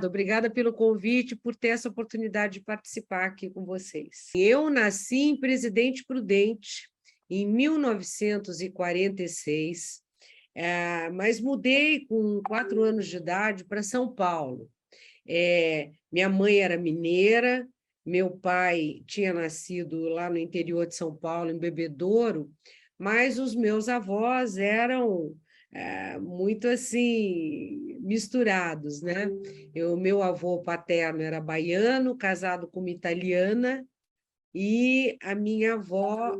Obrigada pelo convite, por ter essa oportunidade de participar aqui com vocês. Eu nasci em Presidente Prudente, em 1946, mas mudei com 4 anos de idade para São Paulo. Minha mãe era mineira, meu pai tinha nascido lá no interior de São Paulo, em Bebedouro, mas os meus avós eram muito assim misturados, né? Meu avô paterno era baiano, casado com uma italiana, e a minha avó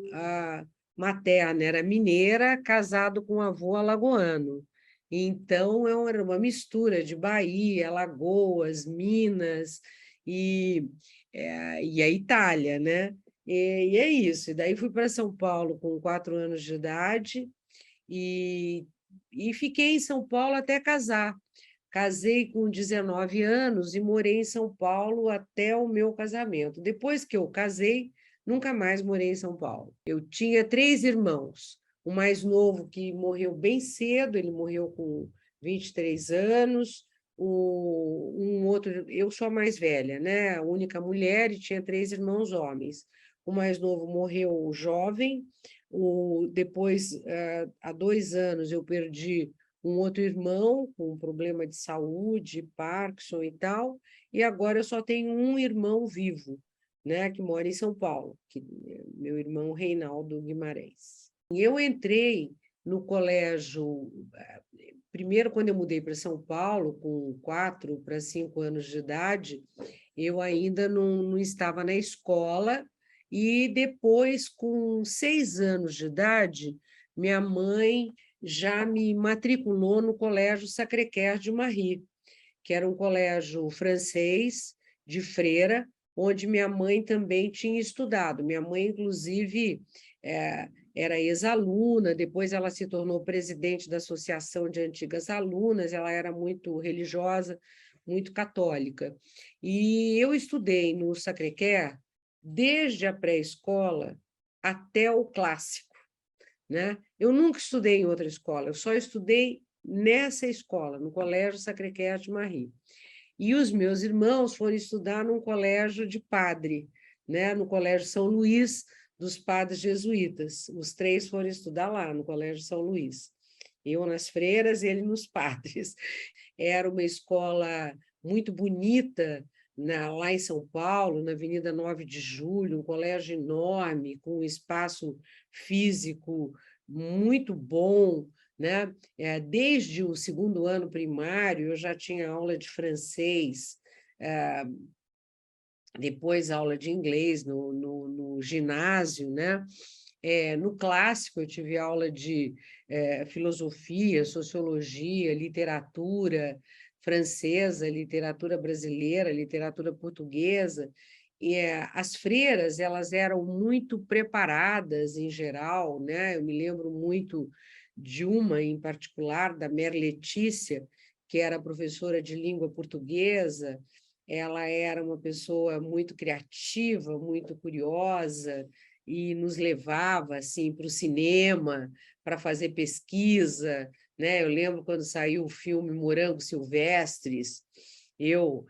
materna era mineira, casado com um avô alagoano. Então, era uma mistura de Bahia, Alagoas, Minas e a Itália, né? E é isso. E daí fui para São Paulo com 4 anos de idade e, e fiquei em São Paulo até casar. Casei com 19 anos e morei em São Paulo até o meu casamento. Depois que eu casei, nunca mais morei em São Paulo. Eu tinha 3 irmãos. O mais novo, que morreu bem cedo, ele morreu com 23 anos. Um outro, eu sou a mais velha, né? A única mulher, e tinha 3 irmãos homens. O mais novo morreu jovem. Depois, há 2 anos, eu perdi um outro irmão com um problema de saúde, Parkinson e tal, e agora eu só tenho um irmão vivo, né, que mora em São Paulo, meu irmão Reinaldo Guimarães. Eu entrei no colégio, primeiro, quando eu mudei para São Paulo, com 4 para 5 anos de idade, eu ainda não estava na escola, e depois, com 6 anos de idade, minha mãe já me matriculou no Colégio Sacré-Cœur de Marly, que era um colégio francês de freira, onde minha mãe também tinha estudado. Minha mãe, inclusive, era ex-aluna, depois ela se tornou presidente da Associação de Antigas Alunas, ela era muito religiosa, muito católica. E eu estudei no Sacré-Cœur desde a pré-escola até o clássico, né? Eu nunca estudei em outra escola, eu só estudei nessa escola, no Colégio Sacré-Cœur de Marly. E os meus irmãos foram estudar num colégio de padre, né? No Colégio São Luís, dos padres jesuítas. Os 3 foram estudar lá, no Colégio São Luís. Eu nas freiras e ele nos padres. Era uma escola muito bonita, lá em São Paulo, na Avenida 9 de Julho, um colégio enorme, com um espaço físico muito bom, né? Desde o 2º ano primário, eu já tinha aula de francês, depois aula de inglês no ginásio, né? No clássico, eu tive aula de filosofia, sociologia, literatura francesa, literatura brasileira, literatura portuguesa. E as freiras, elas eram muito preparadas em geral, né? Eu me lembro muito de uma em particular, da Mer Letícia, que era professora de língua portuguesa. Ela era uma pessoa muito criativa, muito curiosa, e nos levava assim para o cinema para fazer pesquisa, né? Eu lembro quando saiu o filme Morangos Silvestres, eu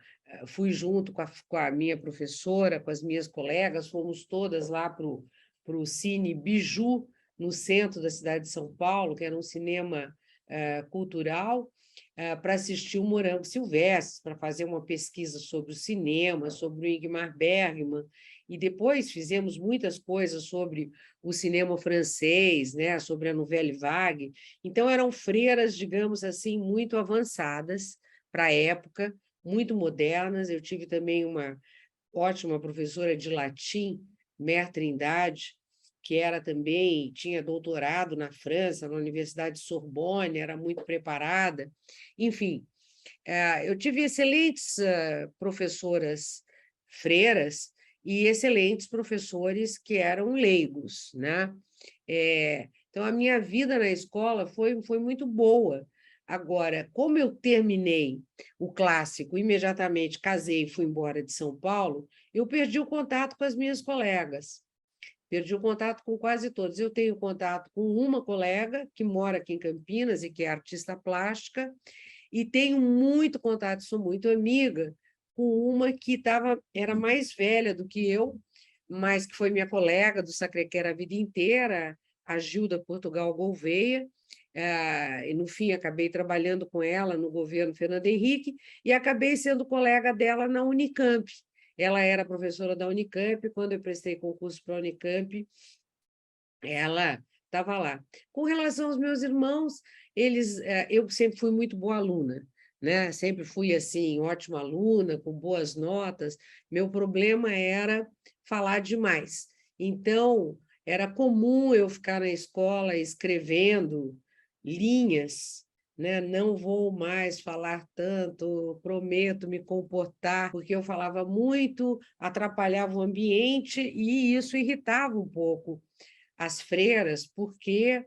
fui junto com a minha professora, com as minhas colegas, fomos todas lá para o Cine Biju, no centro da cidade de São Paulo, que era um cinema cultural, para assistir o Morangos Silvestres, para fazer uma pesquisa sobre o cinema, sobre o Ingmar Bergman, e depois fizemos muitas coisas sobre o cinema francês, né, sobre a Nouvelle Vague. Então, eram freiras, digamos assim, muito avançadas para a época, muito modernas. Eu tive também uma ótima professora de latim, Mer Trindade, que era também, tinha doutorado na França, na Universidade de Sorbonne, era muito preparada. Enfim, eu tive excelentes professoras freiras e excelentes professores que eram leigos, né? Então, a minha vida na escola foi muito boa. Agora, como eu terminei o clássico, imediatamente casei e fui embora de São Paulo, eu perdi o contato com as minhas colegas. Perdi o contato com quase todos. Eu tenho contato com uma colega que mora aqui em Campinas e que é artista plástica, e tenho muito contato, sou muito amiga com uma que era mais velha do que eu, mas que foi minha colega do Sacré-Cœur a vida inteira, a Gilda Portugal Gouveia, e, no fim, acabei trabalhando com ela no governo Fernando Henrique e acabei sendo colega dela na Unicamp. Ela era professora da Unicamp, quando eu prestei concurso para a Unicamp, ela estava lá. Com relação aos meus irmãos, eu sempre fui muito boa aluna, né? Sempre fui assim, ótima aluna, com boas notas. Meu problema era falar demais. Então, era comum eu ficar na escola escrevendo linhas, né? Não vou mais falar tanto, prometo me comportar, porque eu falava muito, atrapalhava o ambiente e isso irritava um pouco as freiras, porque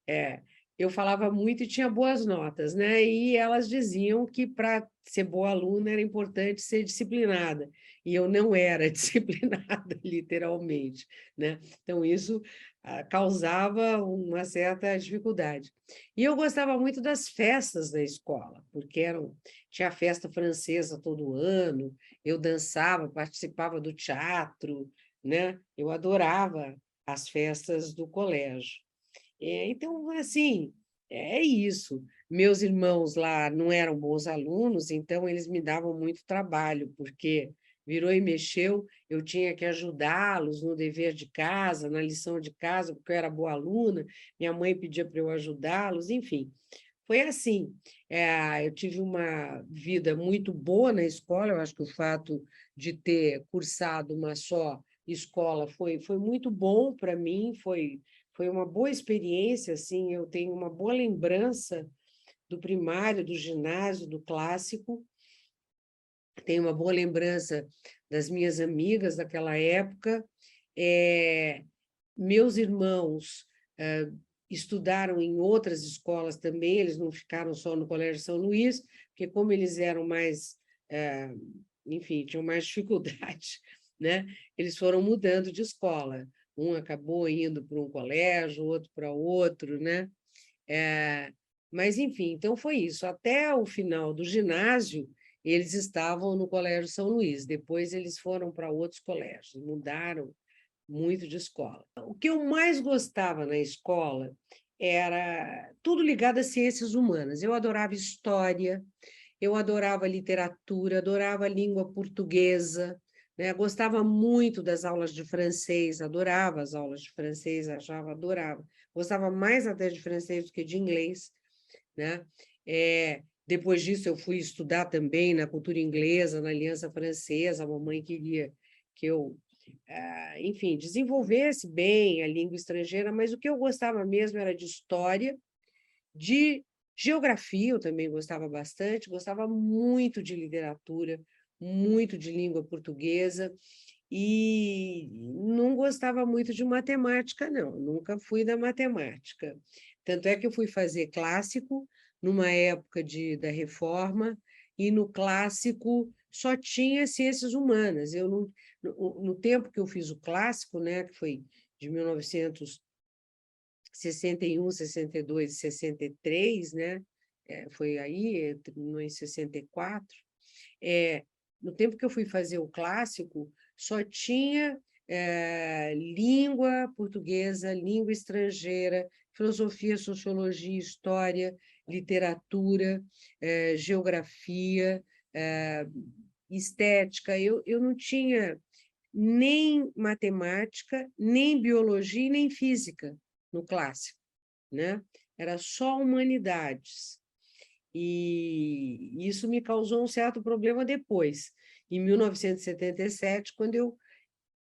é, eu falava muito e tinha boas notas, né? E elas diziam que para ser boa aluna era importante ser disciplinada, e eu não era disciplinada, literalmente, né? Então, isso causava uma certa dificuldade. E eu gostava muito das festas da escola, porque tinha festa francesa todo ano, eu dançava, participava do teatro, né? Eu adorava as festas do colégio. Então, assim, é isso. Meus irmãos lá não eram bons alunos, então eles me davam muito trabalho, porque virou e mexeu, eu tinha que ajudá-los no dever de casa, na lição de casa, porque eu era boa aluna, minha mãe pedia para eu ajudá-los, enfim. Foi assim. Eu tive uma vida muito boa na escola, eu acho que o fato de ter cursado uma só escola foi muito bom para mim, foi uma boa experiência, assim, eu tenho uma boa lembrança do primário, do ginásio, do clássico, tenho uma boa lembrança das minhas amigas daquela época. Meus irmãos estudaram em outras escolas também, eles não ficaram só no Colégio São Luís, porque como eles eram mais, enfim, tinham mais dificuldade, né? Eles foram mudando de escola. Um acabou indo para um colégio, outro para outro, né? Mas, enfim, então foi isso. Até o final do ginásio, eles estavam no Colégio São Luís, depois eles foram para outros colégios, mudaram muito de escola. O que eu mais gostava na escola era tudo ligado às ciências humanas. Eu adorava história, eu adorava literatura, adorava língua portuguesa, né? Gostava muito das aulas de francês, adorava as aulas de francês, adorava. Gostava mais até de francês do que de inglês, né? Depois disso, eu fui estudar também na cultura inglesa, na Aliança Francesa. A mamãe queria que eu, enfim, desenvolvesse bem a língua estrangeira, mas o que eu gostava mesmo era de história, de geografia, eu também gostava bastante, gostava muito de literatura, muito de língua portuguesa, e não gostava muito de matemática, não, nunca fui da matemática. Tanto é que eu fui fazer clássico numa época da Reforma, e no clássico só tinha ciências humanas. Eu não, no tempo que eu fiz o clássico, né, que foi de 1961, 62 e 63, né? Foi aí, em 64. No tempo que eu fui fazer o clássico, só tinha língua portuguesa, língua estrangeira, filosofia, sociologia, história, literatura, geografia, estética. Eu não tinha nem matemática, nem biologia, nem física no clássico, né? Era só humanidades. E isso me causou um certo problema depois, em 1977, quando eu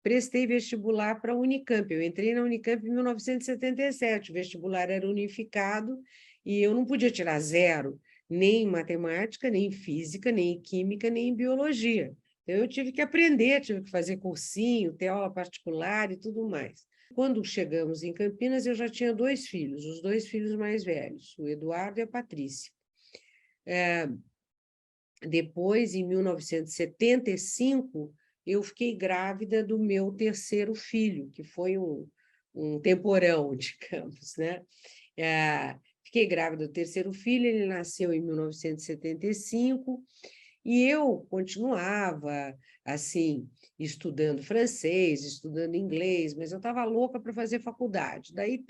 prestei vestibular para a Unicamp. Eu entrei na Unicamp em 1977, o vestibular era unificado e eu não podia tirar zero, nem em matemática, nem em física, nem em química, nem em biologia. Então, eu tive que aprender, tive que fazer cursinho, ter aula particular e tudo mais. Quando chegamos em Campinas, eu já tinha 2 filhos, os 2 filhos mais velhos, o Eduardo e a Patrícia. Depois, em 1975, eu fiquei grávida do meu terceiro filho, que foi um temporão, digamos, né? Fiquei grávida do terceiro filho, ele nasceu em 1975, e eu continuava, assim, estudando francês, estudando inglês, mas eu estava louca para fazer faculdade. Daí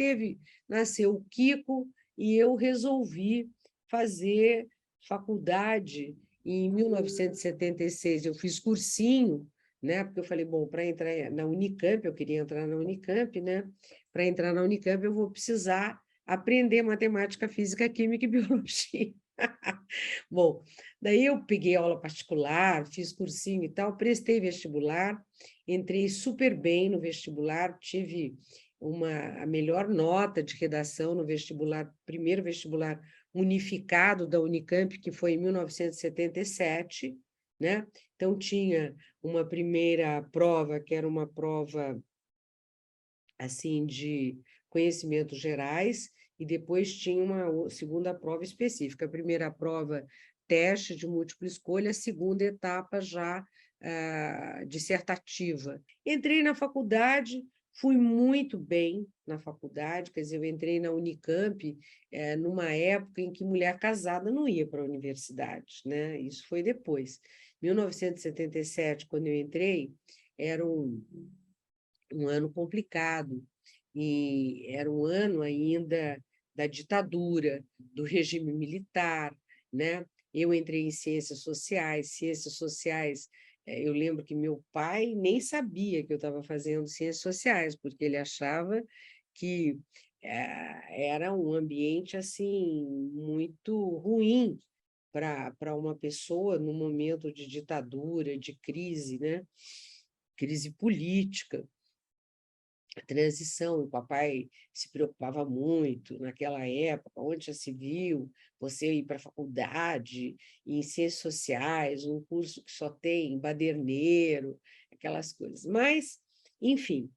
nasceu o Kiko, e eu resolvi fazer faculdade. Em 1976, eu fiz cursinho, né? Porque eu falei, bom, para entrar na Unicamp, eu queria entrar na Unicamp, né? Para entrar na Unicamp, eu vou precisar aprender matemática, física, química e biologia. Bom, daí eu peguei aula particular, fiz cursinho e tal, prestei vestibular, entrei super bem no vestibular, tive a melhor nota de redação no vestibular, primeiro vestibular unificado da Unicamp, que foi em 1977, né? Então, tinha uma primeira prova, que era uma prova assim de conhecimentos gerais, e depois tinha uma segunda prova específica. A primeira prova, teste de múltipla escolha, a segunda etapa já dissertativa. Entrei na faculdade, fui muito bem na faculdade, quer dizer, eu entrei na Unicamp numa época em que mulher casada não ia para a universidade, né? Isso foi depois. 1977, quando eu entrei, era um ano complicado, e era um ano ainda da ditadura, do regime militar, né? Eu entrei em ciências sociais, eu lembro que meu pai nem sabia que eu estava fazendo ciências sociais, porque ele achava que era um ambiente assim muito ruim para uma pessoa no momento de ditadura, de crise, né? Crise política, a transição. O papai se preocupava muito naquela época, onde já se viu você ir para a faculdade em ciências sociais, um curso que só tem baderneiro, aquelas coisas. Mas, enfim,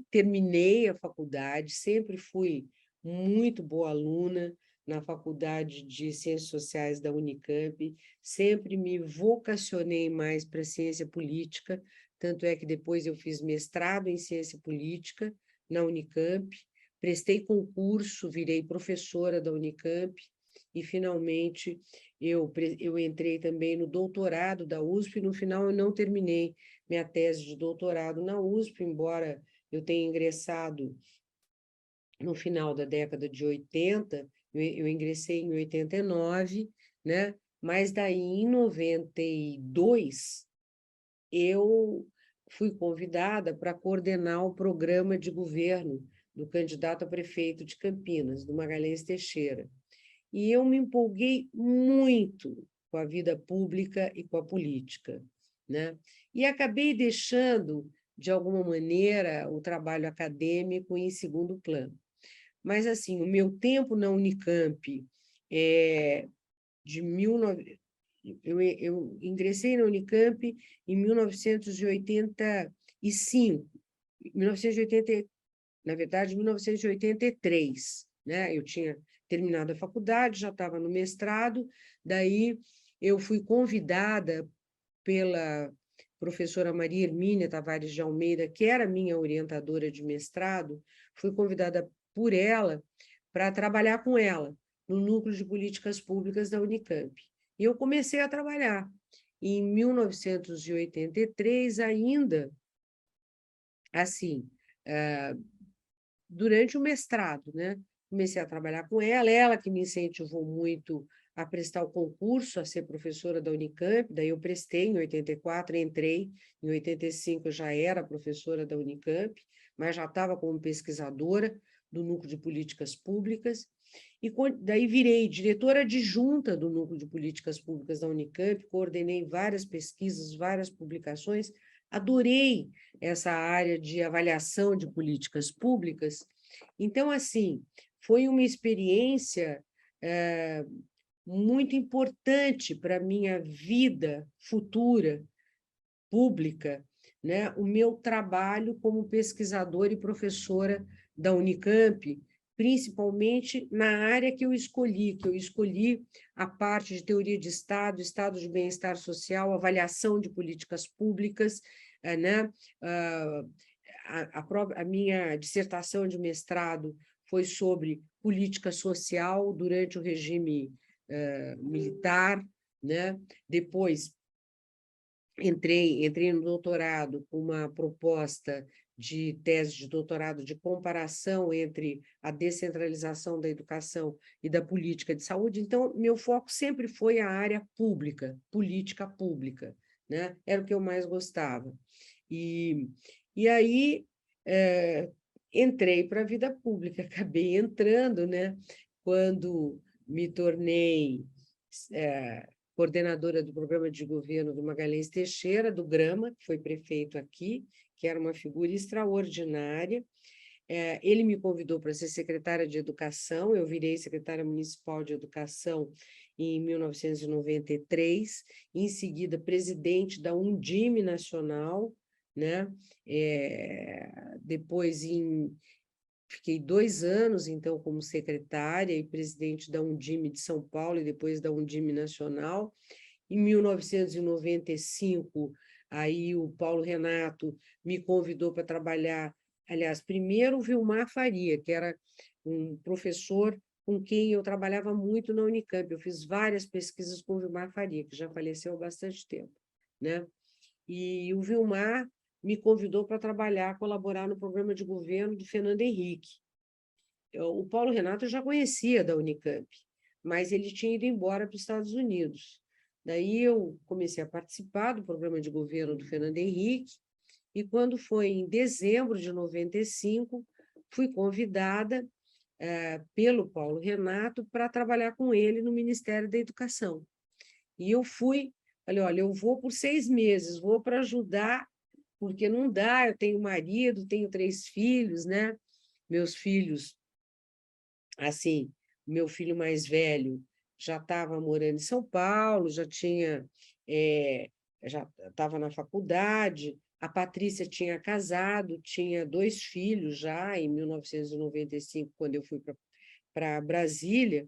terminei a faculdade, sempre fui muito boa aluna na Faculdade de Ciências Sociais da Unicamp, sempre me vocacionei mais para a ciência política, tanto é que depois eu fiz mestrado em ciência política na Unicamp, prestei concurso, virei professora da Unicamp, e, finalmente, eu entrei também no doutorado da USP. No final, eu não terminei minha tese de doutorado na USP, embora eu tenha ingressado no final da década de 80, eu ingressei em 89, né? Mas daí, em 92, eu fui convidada para coordenar o programa de governo do candidato a prefeito de Campinas, do Magalhães Teixeira. E eu me empolguei muito com a vida pública e com a política, né? E acabei deixando, de alguma maneira, o trabalho acadêmico em segundo plano. Mas, assim, o meu tempo na Unicamp de 19... Eu ingressei na Unicamp em 1985, 1980, na verdade, 1983, né? Eu tinha terminado a faculdade, já estava no mestrado, daí eu fui convidada pela professora Maria Hermínia Tavares de Almeida, que era minha orientadora de mestrado, fui convidada por ela para trabalhar com ela no Núcleo de Políticas Públicas da Unicamp. E eu comecei a trabalhar. E, em 1983, ainda, assim, durante o mestrado, né? Comecei a trabalhar com ela que me incentivou muito a prestar o concurso, a ser professora da Unicamp. Daí eu prestei em 84, entrei, em 85 eu já era professora da Unicamp, mas já estava como pesquisadora do Núcleo de Políticas Públicas, e daí virei diretora adjunta do Núcleo de Políticas Públicas da Unicamp, coordenei várias pesquisas, várias publicações, adorei essa área de avaliação de políticas públicas. Então, assim, foi uma experiência muito importante para a minha vida futura pública, né? O meu trabalho como pesquisadora e professora da Unicamp, principalmente na área que eu escolhi a parte de teoria de Estado, Estado de bem-estar social, avaliação de políticas públicas, né? A minha dissertação de mestrado foi sobre política social durante o regime militar, né? Depois entrei no doutorado com uma proposta de tese de doutorado de comparação entre a descentralização da educação e da política de saúde. Então, meu foco sempre foi a área pública, política pública, né? Era o que eu mais gostava. E aí entrei para a vida pública, acabei entrando, né? Quando me tornei coordenadora do programa de governo do Magalhães Teixeira, do Grama, que foi prefeito aqui, que era uma figura extraordinária. Ele me convidou para ser secretária de Educação, eu virei secretária municipal de Educação em 1993, em seguida presidente da Undime Nacional, né? Depois, fiquei 2 anos, então, como secretária e presidente da Undime de São Paulo e depois da Undime Nacional. Em 1995, aí o Paulo Renato me convidou para trabalhar, aliás, primeiro o Vilmar Faria, que era um professor com quem eu trabalhava muito na Unicamp. Eu fiz várias pesquisas com o Vilmar Faria, que já faleceu há bastante tempo, né? E o Vilmar me convidou para trabalhar, colaborar no programa de governo do Fernando Henrique. O Paulo Renato eu já conhecia da Unicamp, mas ele tinha ido embora para os Estados Unidos. Daí eu comecei a participar do programa de governo do Fernando Henrique, e quando foi em dezembro de 95, fui convidada pelo Paulo Renato para trabalhar com ele no Ministério da Educação. E eu fui, falei, olha, eu vou por 6 meses, vou para ajudar, porque não dá, eu tenho marido, tenho 3 filhos, né? Meus filhos, assim, meu filho mais velho já estava morando em São Paulo, já estava na faculdade, a Patrícia tinha casado, tinha 2 filhos já em 1995, quando eu fui para Brasília,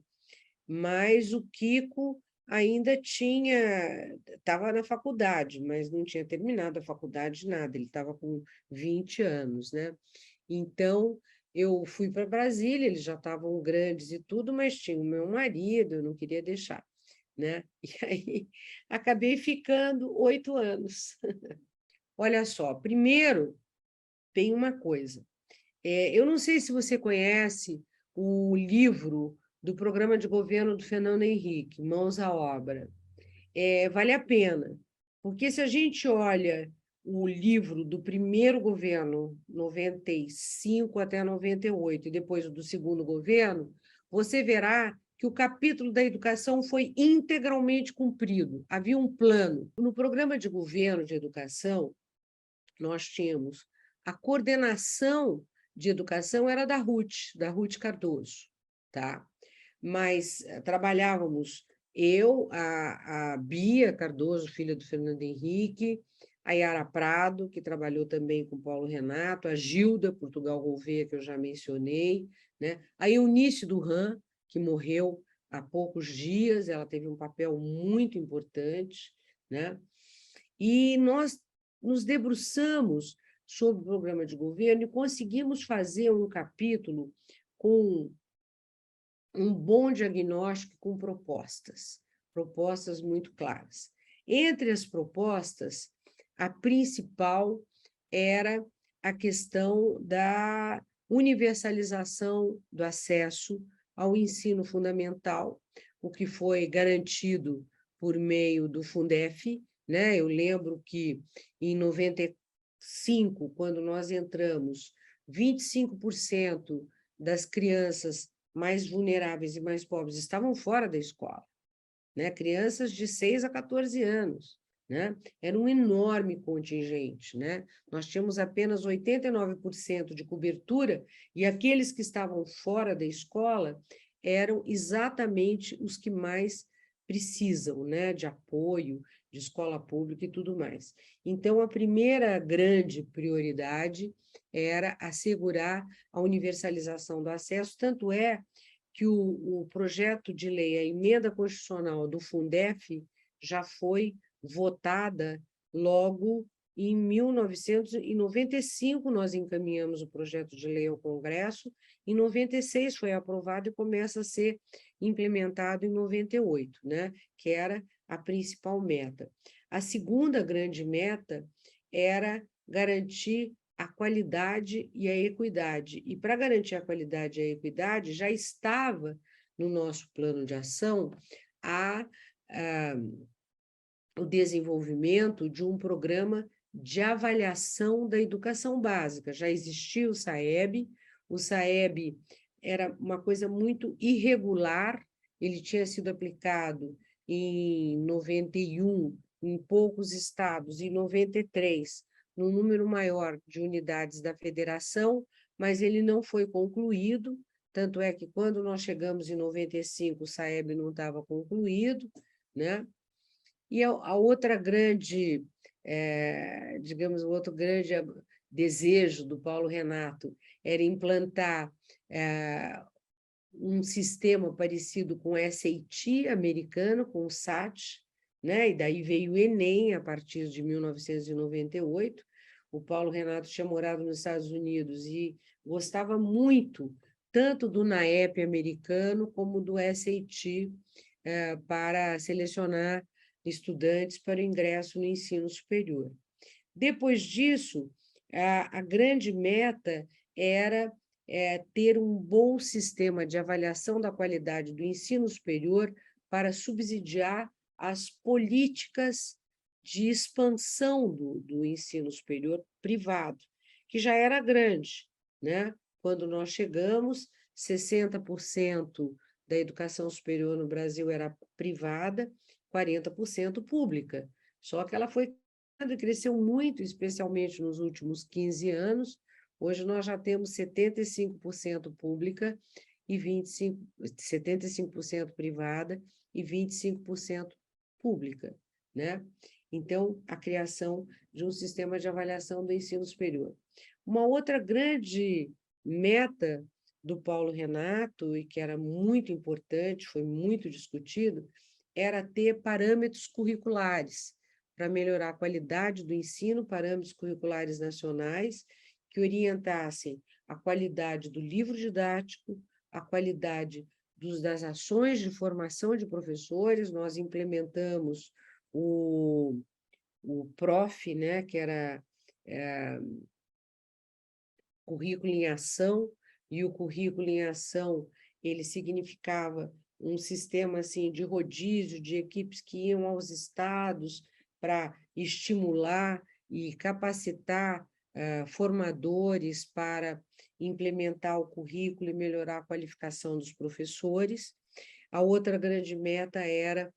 mas o Kiko ainda estava na faculdade, mas não tinha terminado a faculdade, nada, ele estava com 20 anos, né? Então, eu fui para Brasília, eles já estavam grandes e tudo, mas tinha o meu marido, eu não queria deixar, né? E aí, acabei ficando 8 anos. Olha só, primeiro, tem uma coisa, eu não sei se você conhece o livro do programa de governo do Fernando Henrique, Mãos à Obra. Vale a pena, porque se a gente olha o livro do primeiro governo, 95 até 98, e depois do segundo governo, você verá que o capítulo da educação foi integralmente cumprido. Havia um plano. No programa de governo de educação, nós tínhamos a coordenação de educação era da Ruth Cardoso, tá? Mas trabalhávamos eu, a Bia Cardoso, filha do Fernando Henrique, a Yara Prado, que trabalhou também com Paulo Renato, a Gilda Portugal Gouveia, que eu já mencionei, né? A Eunice Durran, que morreu há poucos dias, ela teve um papel muito importante, né? E nós nos debruçamos sobre o programa de governo e conseguimos fazer um capítulo com um bom diagnóstico, com propostas muito claras. Entre as propostas, a principal era a questão da universalização do acesso ao ensino fundamental, o que foi garantido por meio do Fundef, né? Eu lembro que em 95, quando nós entramos, 25% das crianças mais vulneráveis e mais pobres estavam fora da escola, né? Crianças de 6 a 14 anos. Né? Era um enorme contingente. Né? Nós tínhamos apenas 89% de cobertura, e aqueles que estavam fora da escola eram exatamente os que mais precisam, né? De apoio, de escola pública e tudo mais. Então, a primeira grande prioridade era assegurar a universalização do acesso, tanto é que o projeto de lei, a emenda constitucional do Fundef, já foi votada logo em 1995, nós encaminhamos o projeto de lei ao Congresso, em 96 foi aprovado e começa a ser implementado em 98, né? Que era a principal meta. A segunda grande meta era garantir a qualidade e a equidade. E para garantir a qualidade e a equidade, já estava no nosso plano de ação o desenvolvimento de um programa de avaliação da educação básica. Já existia o SAEB era uma coisa muito irregular, ele tinha sido aplicado em 91, em poucos estados, em 93, num número maior de unidades da federação, mas ele não foi concluído, tanto é que quando nós chegamos em 95, o SAEB não estava concluído, né? E a outra grande, digamos, o outro grande desejo do Paulo Renato era implantar um sistema parecido com o SAT americano, com o SAT, né? E daí veio o Enem a partir de 1998. O Paulo Renato tinha morado nos Estados Unidos e gostava muito tanto do NAEP americano como do SAT para selecionar estudantes para o ingresso no ensino superior. Depois disso, a grande meta era ter um bom sistema de avaliação da qualidade do ensino superior para subsidiar as políticas de expansão do ensino superior privado, que já era grande, né? Quando nós chegamos, 60% da educação superior no Brasil era privada, 40% pública. Só que ela foi cresceu muito, especialmente nos últimos 15 anos. Hoje nós já temos 75% pública e 75% privada e 25% pública, né? Então, a criação de um sistema de avaliação do ensino superior. Uma outra grande meta do Paulo Renato, e que era muito importante, foi muito discutido, era ter parâmetros curriculares para melhorar a qualidade do ensino, parâmetros curriculares nacionais que orientassem a qualidade do livro didático, a qualidade das ações de formação de professores. Nós implementamos o PROF, né, que era currículo em ação, e o currículo em ação ele significava um sistema assim de rodízio de equipes que iam aos estados para estimular e capacitar formadores para implementar o currículo e melhorar a qualificação dos professores. A outra grande meta era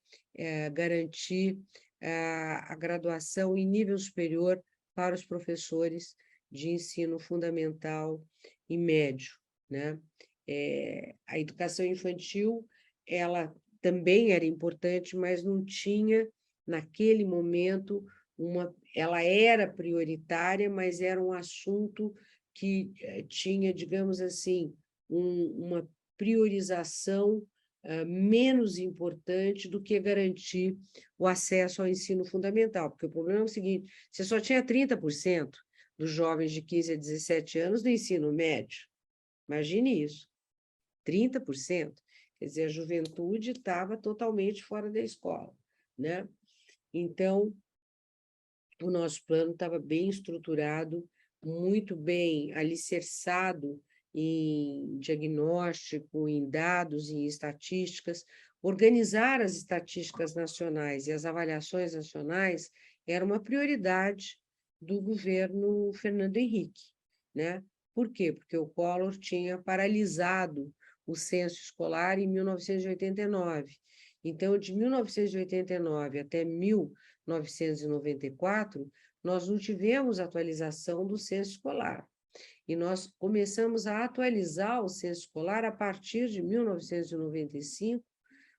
garantir a graduação em nível superior para os professores de ensino fundamental e médio, né? A educação infantil, ela também era importante, mas não tinha, naquele momento, ela era prioritária, mas era um assunto que tinha, digamos assim, uma priorização menos importante do que garantir o acesso ao ensino fundamental, porque o problema é o seguinte, você só tinha 30% dos jovens de 15 a 17 anos no ensino médio. Imagine isso, 30%. Quer dizer, a juventude estava totalmente fora da escola, né? Então, o nosso plano estava bem estruturado, muito bem alicerçado em diagnóstico, em dados, em estatísticas. Organizar as estatísticas nacionais e as avaliações nacionais era uma prioridade do governo Fernando Henrique, né? Por quê? Porque o Collor tinha paralisado o censo escolar em 1989. Então, de 1989 até 1994, nós não tivemos atualização do censo escolar. E nós começamos a atualizar o censo escolar a partir de 1995,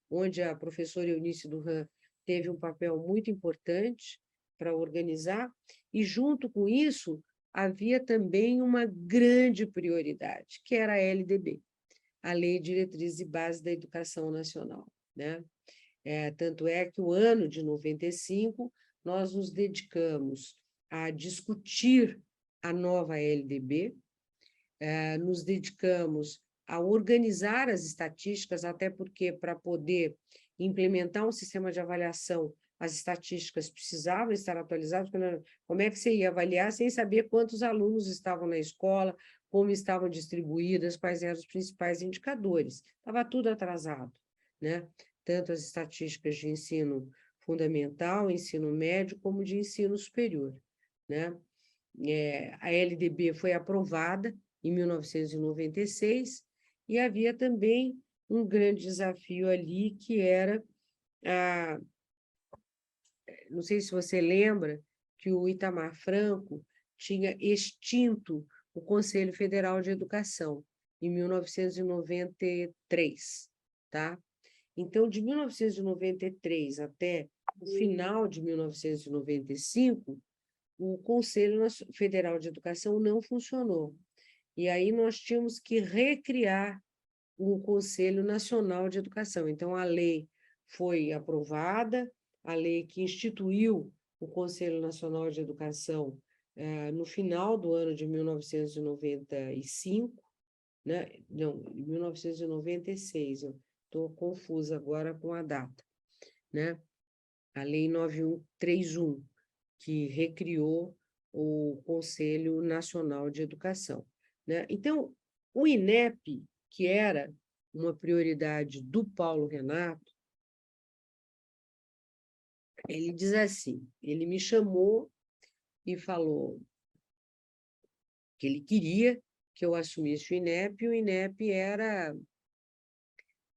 onde a professora Eunice Duran teve um papel muito importante para organizar, e junto com isso havia também uma grande prioridade, que era a LDB, a Lei de Diretrizes e Bases da Educação Nacional, né? Tanto é que o ano de 95 nós nos dedicamos a discutir a nova LDB, nos dedicamos a organizar as estatísticas, até porque, para poder implementar um sistema de avaliação, as estatísticas precisavam estar atualizadas, porque como é que você ia avaliar sem saber quantos alunos estavam na escola, como estavam distribuídas, quais eram os principais indicadores. Estava tudo atrasado, né? Tanto as estatísticas de ensino fundamental, ensino médio, como de ensino superior, né? A LDB foi aprovada em 1996, e havia também um grande desafio ali, que era não sei se você lembra, que o Itamar Franco tinha extinto o Conselho Federal de Educação, em 1993, tá? Então, de 1993 até o final de 1995, o Conselho Federal de Educação não funcionou. E aí nós tínhamos que recriar o Conselho Nacional de Educação. Então, a lei foi aprovada, a lei que instituiu o Conselho Nacional de Educação no final do ano de 1995, né? Não, 1996, eu estou confusa agora com a data, né? A Lei 9131, que recriou o Conselho Nacional de Educação, né? Então, o INEP, que era uma prioridade do Paulo Renato, ele diz assim, ele me chamou e falou que ele queria que eu assumisse o INEP era,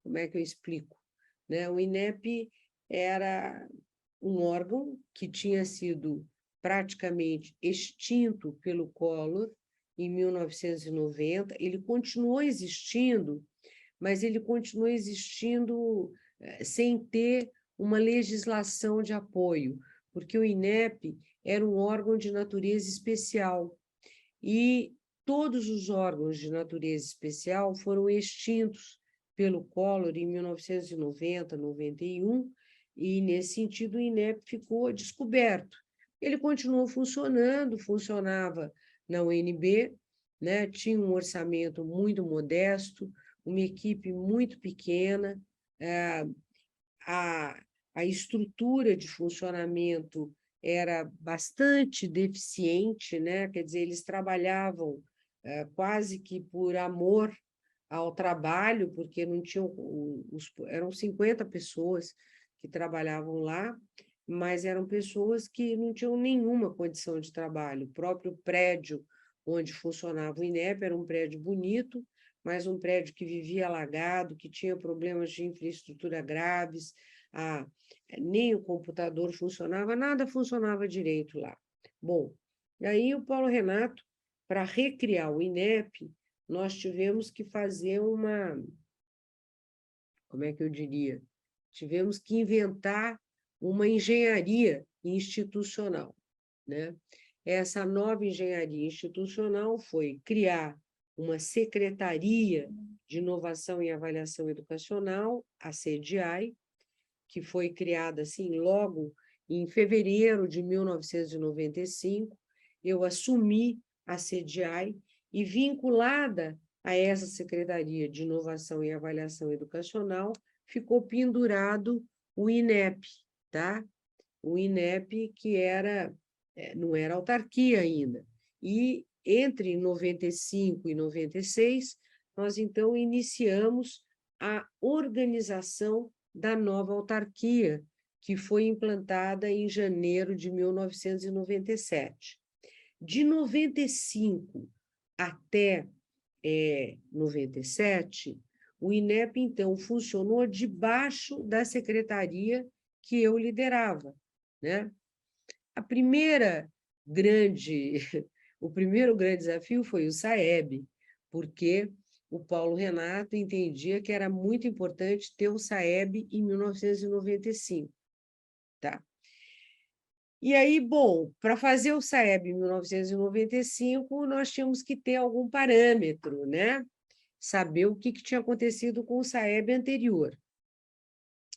como é que eu explico? Né? O INEP era um órgão que tinha sido praticamente extinto pelo Collor em 1990, ele continuou existindo, mas ele continuou existindo sem ter uma legislação de apoio, porque o INEP era um órgão de natureza especial, e todos os órgãos de natureza especial foram extintos pelo Collor em 1990, 91, e, nesse sentido, o INEP ficou descoberto. Ele continuou funcionando, funcionava na UNB, né? Tinha um orçamento muito modesto, uma equipe muito pequena, a estrutura de funcionamento era bastante deficiente, né? Quer dizer, eles trabalhavam quase que por amor ao trabalho, porque não tinham, eram 50 pessoas que trabalhavam lá, mas eram pessoas que não tinham nenhuma condição de trabalho. O próprio prédio onde funcionava o INEP era um prédio bonito, mas um prédio que vivia alagado, que tinha problemas de infraestrutura graves, nem o computador funcionava, nada funcionava direito lá. Bom, e aí o Paulo Renato, para recriar o INEP, nós tivemos que fazer como é que eu diria? Tivemos que inventar uma engenharia institucional, né? Essa nova engenharia institucional foi criar uma Secretaria de Inovação e Avaliação Educacional, a CEDIAI, que foi criada assim logo em fevereiro de 1995. Eu assumi a CEDIAI e, vinculada a essa Secretaria de Inovação e Avaliação Educacional, ficou pendurado o INEP, tá? O INEP, que não era autarquia ainda. E entre 95 e 96, nós então iniciamos a organização da nova autarquia, que foi implantada em janeiro de 1997. De 95 até 97, o INEP, então, funcionou debaixo da secretaria que eu liderava, né? O primeiro grande desafio foi o SAEB, porque o Paulo Renato entendia que era muito importante ter o SAEB em 1995. Tá? E aí, bom, para fazer o SAEB em 1995, nós tínhamos que ter algum parâmetro, né? Saber o que tinha acontecido com o SAEB anterior.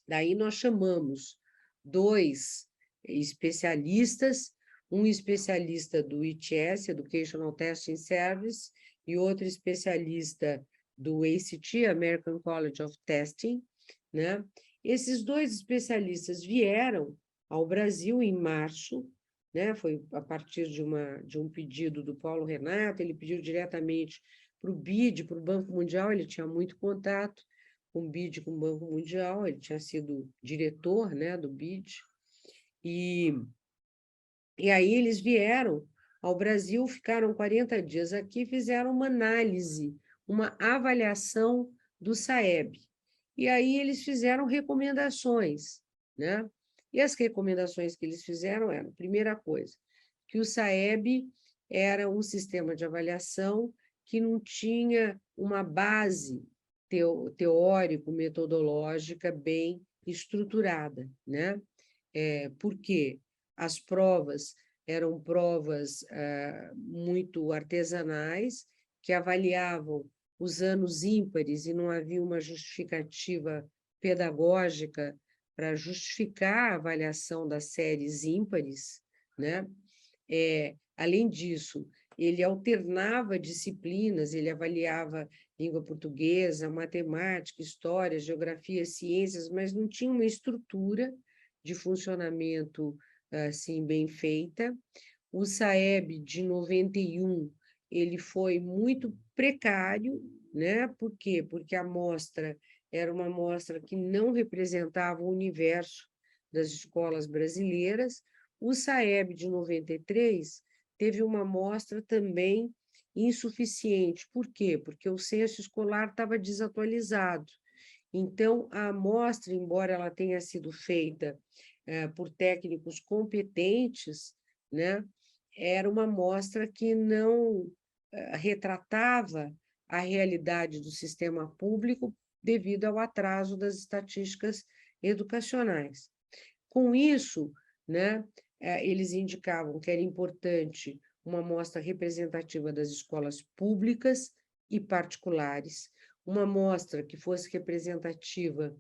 Daí nós chamamos 2 especialistas, um especialista do ITS, Educational Testing Service, e outro especialista do ACT, American College of Testing, né? Esses dois especialistas vieram ao Brasil em março, né? Foi a partir de um pedido do Paulo Renato, ele pediu diretamente para o BID, para o Banco Mundial, ele tinha muito contato com o BID, com o Banco Mundial, ele tinha sido diretor, né, do BID, e aí eles vieram ao Brasil, ficaram 40 dias aqui, fizeram uma análise, uma avaliação do SAEB. E aí eles fizeram recomendações, né? E as recomendações que eles fizeram eram, primeira coisa, que o SAEB era um sistema de avaliação que não tinha uma base teórico-metodológica bem estruturada, né? Por quê? As provas eram provas muito artesanais, que avaliavam os anos ímpares, e não havia uma justificativa pedagógica para justificar a avaliação das séries ímpares, né? Além disso, ele alternava disciplinas, ele avaliava língua portuguesa, matemática, história, geografia, ciências, mas não tinha uma estrutura de funcionamento assim, bem feita. O SAEB de 91, ele foi muito precário, né? Por quê? Porque a amostra era uma amostra que não representava o universo das escolas brasileiras. O SAEB de 93 teve uma amostra também insuficiente. Por quê? Porque o censo escolar estava desatualizado. Então, a amostra, embora ela tenha sido feita por técnicos competentes, né, era uma amostra que não retratava a realidade do sistema público devido ao atraso das estatísticas educacionais. Com isso, né, eles indicavam que era importante uma amostra representativa das escolas públicas e particulares, uma amostra que fosse representativa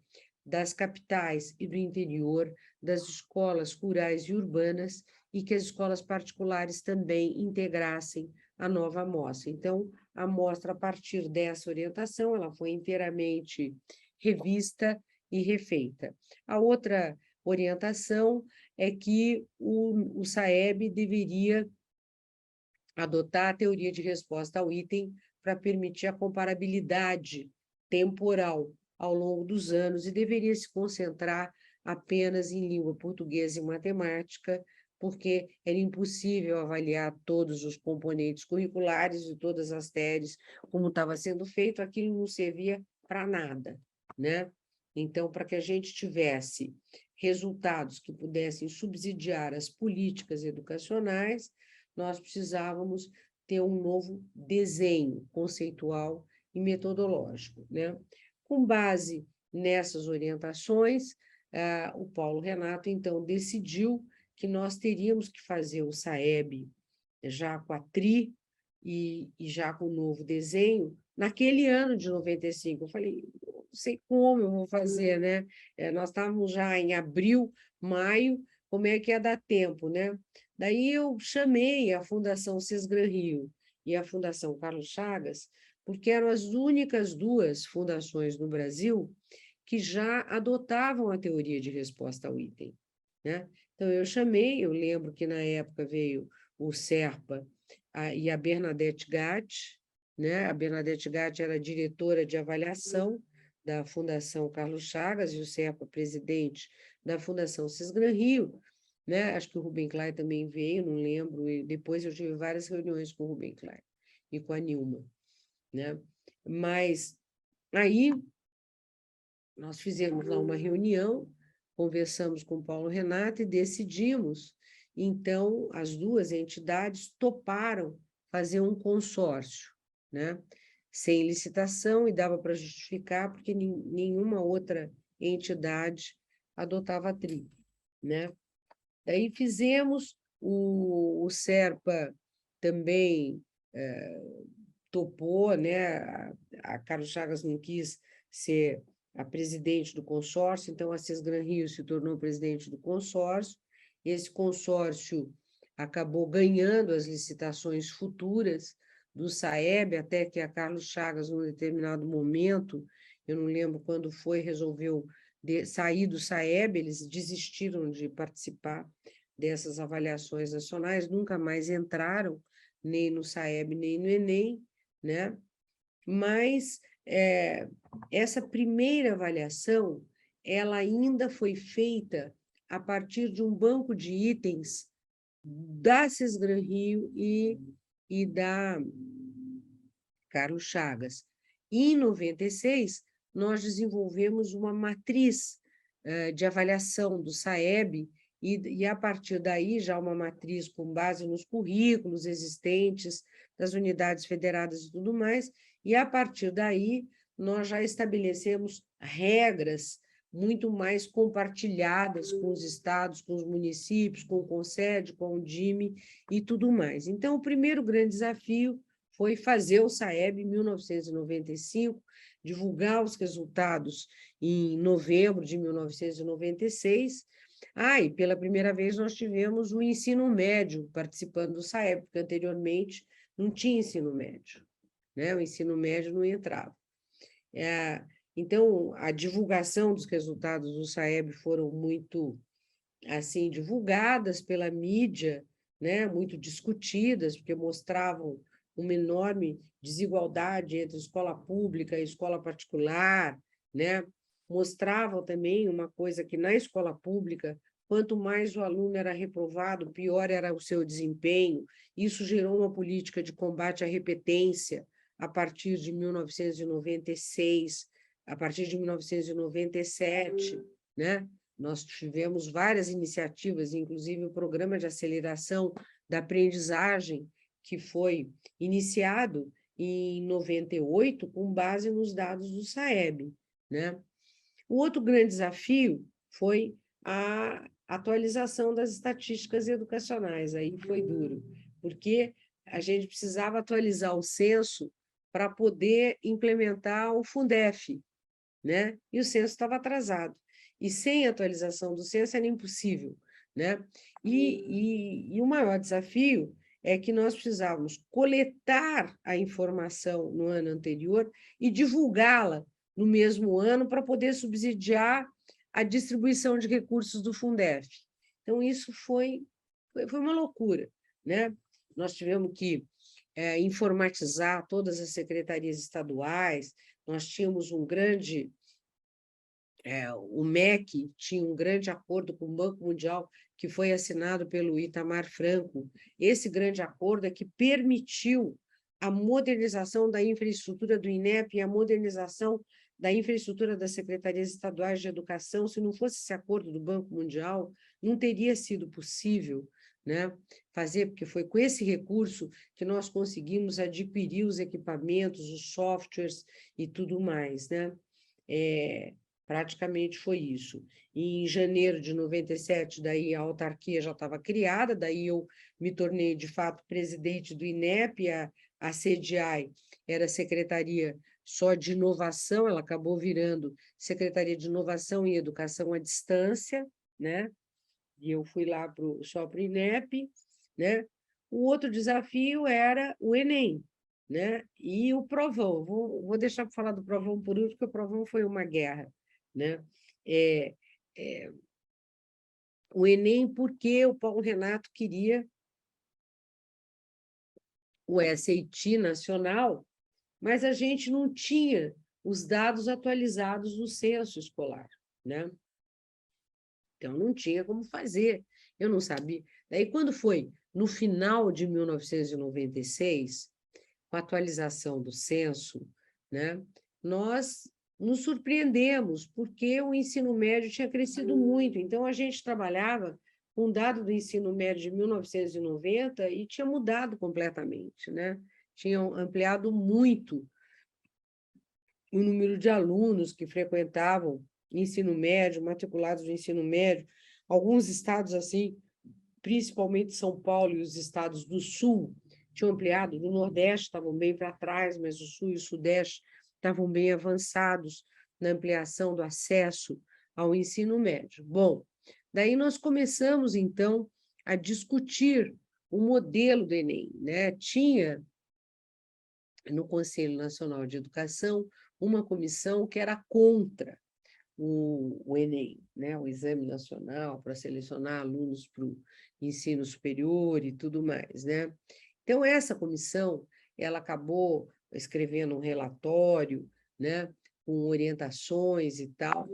das capitais e do interior, das escolas rurais e urbanas, e que as escolas particulares também integrassem a nova amostra. Então, a amostra, a partir dessa orientação, ela foi inteiramente revista e refeita. A outra orientação é que o SAEB deveria adotar a teoria de resposta ao item para permitir a comparabilidade temporal ao longo dos anos e deveria se concentrar apenas em língua portuguesa e matemática, porque era impossível avaliar todos os componentes curriculares de todas as séries, como estava sendo feito, aquilo não servia para nada, né? Então, para que a gente tivesse resultados que pudessem subsidiar as políticas educacionais, nós precisávamos ter um novo desenho conceitual e metodológico, né? Com base nessas orientações, o Paulo Renato, então, decidiu que nós teríamos que fazer o SAEB já com a TRI e já com o novo desenho, naquele ano de 95. Eu falei, não sei como eu vou fazer, né? Nós estávamos já em abril, maio, como é que ia dar tempo, né? Daí eu chamei a Fundação Sesgran Rio e a Fundação Carlos Chagas, porque eram as únicas duas fundações no Brasil que já adotavam a teoria de resposta ao item, né? Então, eu lembro que na época veio o Serpa e a Bernadette Gatti, né? A Bernadette Gatti era diretora de avaliação da Fundação Carlos Chagas e o Serpa presidente da Fundação Sesgran Rio, né? Acho que o Rubem Klein também veio, não lembro, e depois eu tive várias reuniões com o Rubem Klein e com a Nilma, né? Mas aí nós fizemos lá uma reunião, conversamos com o Paulo Renato e decidimos, então, as duas entidades toparam fazer um consórcio, né? Sem licitação, e dava para justificar, porque nenhuma outra entidade adotava a TRI, né? Daí fizemos, o Serpa também topou, né? A Carlos Chagas não quis ser a presidente do consórcio, então a Sesgran Rio se tornou presidente do consórcio. Esse consórcio acabou ganhando as licitações futuras do SAEB, até que a Carlos Chagas, num determinado momento, eu não lembro quando foi, resolveu sair do SAEB, eles desistiram de participar dessas avaliações nacionais, nunca mais entraram, nem no SAEB, nem no Enem, né? Mas essa primeira avaliação, ela ainda foi feita a partir de um banco de itens da Sesgran Rio e da Carlos Chagas. E, em 96, nós desenvolvemos uma matriz de avaliação do SAEB, e, a partir daí, já uma matriz com base nos currículos existentes das unidades federadas e tudo mais, e, a partir daí, nós já estabelecemos regras muito mais compartilhadas com os estados, com os municípios, com o Conced, com o DIME e tudo mais. Então, o primeiro grande desafio foi fazer o SAEB em 1995, divulgar os resultados em novembro de 1996. E pela primeira vez nós tivemos o ensino médio participando do SAEB, porque anteriormente não tinha ensino médio, né? O ensino médio não entrava. Então, a divulgação dos resultados do SAEB foram muito assim divulgadas pela mídia, né? Muito discutidas, porque mostravam uma enorme desigualdade entre escola pública e escola particular, né? Mostravam também uma coisa que, na escola pública, quanto mais o aluno era reprovado, pior era o seu desempenho. Isso gerou uma política de combate à repetência a partir de 1996, a partir de 1997, né? Nós tivemos várias iniciativas, inclusive o Programa de Aceleração da Aprendizagem, que foi iniciado em 98, com base nos dados do SAEB, né? O outro grande desafio foi a atualização das estatísticas educacionais. Aí foi duro, porque a gente precisava atualizar o censo para poder implementar o Fundef, né? E o censo estava atrasado. E sem atualização do censo era impossível, né? E o maior desafio é que nós precisávamos coletar a informação no ano anterior e divulgá-la no mesmo ano para poder subsidiar a distribuição de recursos do Fundef. Então, isso foi uma loucura, né? Nós tivemos que informatizar todas as secretarias estaduais, nós tínhamos um grande... o MEC tinha um grande acordo com o Banco Mundial, que foi assinado pelo Itamar Franco. Esse grande acordo é que permitiu a modernização da infraestrutura do INEP e a modernização da infraestrutura das secretarias estaduais de educação. Se não fosse esse acordo do Banco Mundial, não teria sido possível, né, fazer, porque foi com esse recurso que nós conseguimos adquirir os equipamentos, os softwares e tudo mais, né? Praticamente foi isso. E em janeiro de 97, daí a autarquia já estava criada, daí eu me tornei, de fato, presidente do INEP, a CDI era Secretaria só de Inovação, ela acabou virando Secretaria de Inovação e Educação à Distância, né? E eu fui lá só para o INEP, né? O outro desafio era o Enem, né? E o Provão. Vou deixar para falar do Provão por último, porque o Provão foi uma guerra, né? O Enem, porque o Paulo Renato queria o SAT nacional, mas a gente não tinha os dados atualizados do censo escolar, né? Então, não tinha como fazer, eu não sabia. Daí, quando foi no final de 1996, com a atualização do censo, né, nós nos surpreendemos, porque o ensino médio tinha crescido muito. Então, a gente trabalhava com dado do ensino médio de 1990 e tinha mudado completamente, né? Tinham ampliado muito o número de alunos que frequentavam ensino médio, matriculados no ensino médio. Alguns estados, assim, principalmente São Paulo e os estados do Sul, tinham ampliado, no Nordeste estavam bem para trás, mas o Sul e o Sudeste estavam bem avançados na ampliação do acesso ao ensino médio. Bom, daí nós começamos, então, a discutir o modelo do Enem, né? Tinha no Conselho Nacional de Educação uma comissão que era contra o Enem, né? O Exame Nacional para selecionar alunos para o ensino superior e tudo mais, né? Então, essa comissão, ela acabou escrevendo um relatório, né? Com orientações e tal,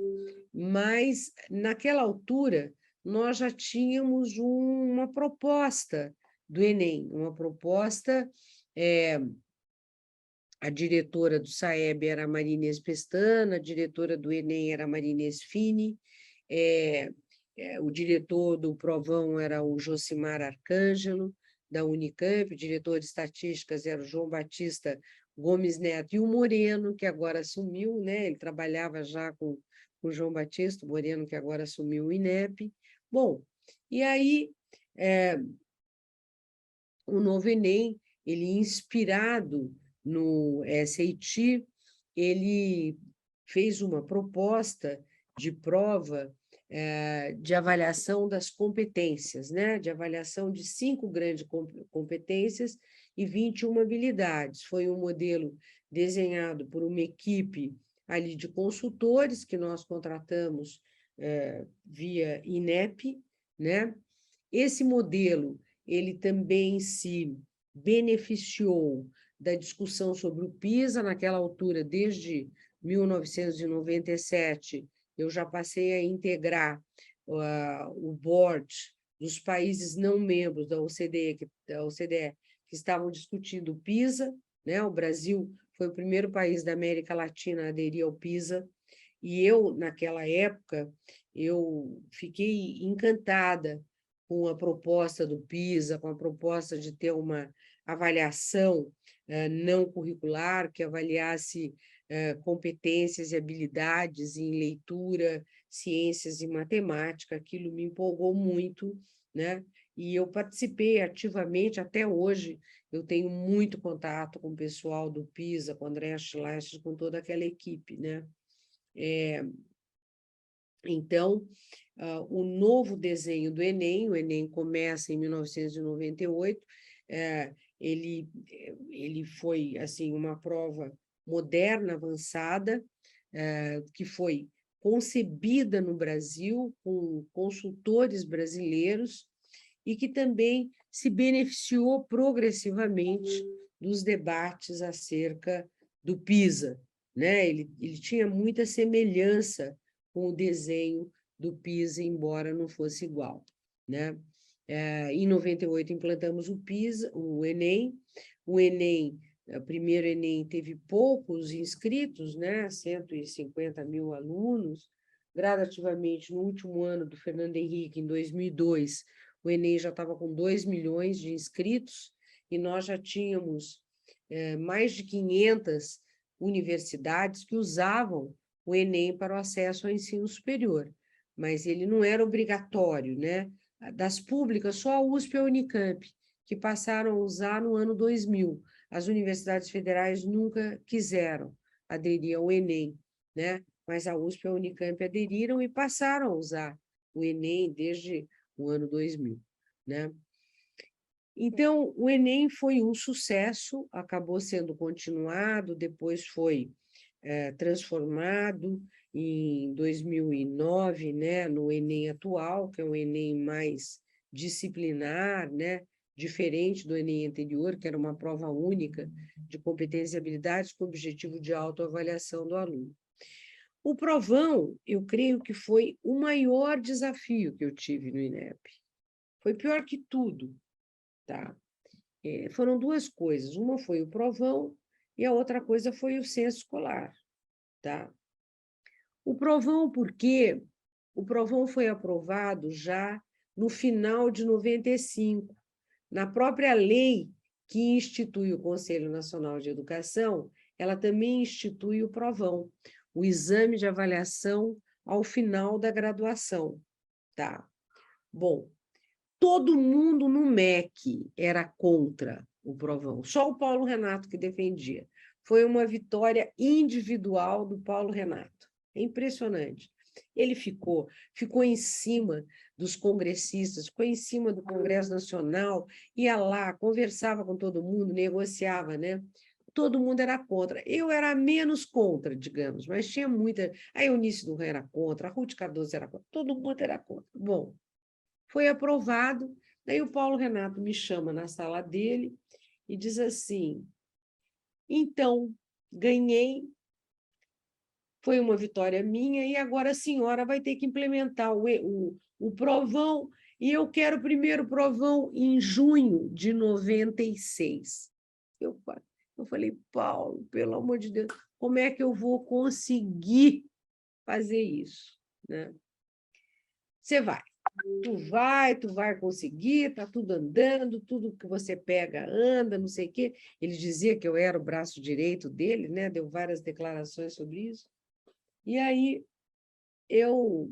mas, naquela altura, nós já tínhamos uma proposta do Enem, uma proposta... a diretora do SAEB era a Marinês Pestana, a diretora do Enem era a Marinês Fini, o diretor do Provão era o Josimar Arcângelo, da Unicamp, o diretor de estatísticas era o João Batista Gomes Neto, e o Moreno, que agora assumiu, né? Ele trabalhava já com o João Batista, o Moreno, que agora assumiu o INEP. Bom, e aí o novo Enem, ele inspirado no SAT, ele fez uma proposta de prova de avaliação das competências, né? De avaliação de 5 grandes competências e 21 habilidades. Foi um modelo desenhado por uma equipe ali de consultores que nós contratamos via INEP, né? Esse modelo ele também se beneficiou da discussão sobre o PISA, naquela altura, desde 1997, eu já passei a integrar o board dos países não membros da OCDE, que estavam discutindo o PISA, né? O Brasil foi o primeiro país da América Latina a aderir ao PISA, e eu, naquela época, eu fiquei encantada com a proposta do PISA, com a proposta de ter uma avaliação não curricular, que avaliasse competências e habilidades em leitura, ciências e matemática. Aquilo me empolgou muito, né? E eu participei ativamente, até hoje, eu tenho muito contato com o pessoal do PISA, com o André Schleicher, com toda aquela equipe, né? Então, o novo desenho do Enem, o Enem começa em 1998, ele foi assim uma prova moderna, avançada, que foi concebida no Brasil com consultores brasileiros e que também se beneficiou progressivamente dos debates acerca do PISA, né? Ele tinha muita semelhança com o desenho do PISA, embora não fosse igual, né? Em 98 implantamos o PISA, o Enem. O Enem, o primeiro Enem teve poucos inscritos, né? 150 mil alunos. Gradativamente, no último ano do Fernando Henrique, em 2002, o Enem já estava com 2 milhões de inscritos e nós já tínhamos mais de 500 universidades que usavam o Enem para o acesso ao ensino superior, mas ele não era obrigatório, né? Das públicas, só a USP e a Unicamp, que passaram a usar no ano 2000. As universidades federais nunca quiseram aderir ao Enem, né? Mas a USP e a Unicamp aderiram e passaram a usar o Enem desde o ano 2000, né? Então, o Enem foi um sucesso, acabou sendo continuado, depois foi transformado em 2009, né, no Enem atual, que é um Enem mais disciplinar, né, diferente do Enem anterior, que era uma prova única de competências e habilidades com objetivo de autoavaliação do aluno. O provão, eu creio que foi o maior desafio que eu tive no INEP. Foi pior que tudo, tá? Foram 2 coisas. Uma foi o provão e a outra coisa foi o censo escolar, tá? O provão, por quê? O provão foi aprovado já no final de 95. Na própria lei que institui o Conselho Nacional de Educação, ela também institui o provão, o exame de avaliação ao final da graduação, tá? Bom, todo mundo no MEC era contra o provão, só o Paulo Renato que defendia. Foi uma vitória individual do Paulo Renato. É impressionante. Ele ficou em cima dos congressistas, ficou em cima do Congresso Nacional, ia lá, conversava com todo mundo, negociava, né? Todo mundo era contra. Eu era menos contra, digamos, mas tinha muita. A Eunice Duran era contra, a Ruth Cardoso era contra, todo mundo era contra. Bom, foi aprovado, daí o Paulo Renato me chama na sala dele e diz assim: então, ganhei, foi uma vitória minha, e agora a senhora vai ter que implementar o provão, e eu quero o primeiro provão em junho de 96. Eu falei, Paulo, pelo amor de Deus, como é que eu vou conseguir fazer isso? Né? Você tu vai conseguir, está tudo andando, tudo que você pega anda, não sei o quê. Ele dizia que eu era o braço direito dele, né? Deu várias declarações sobre isso. E aí eu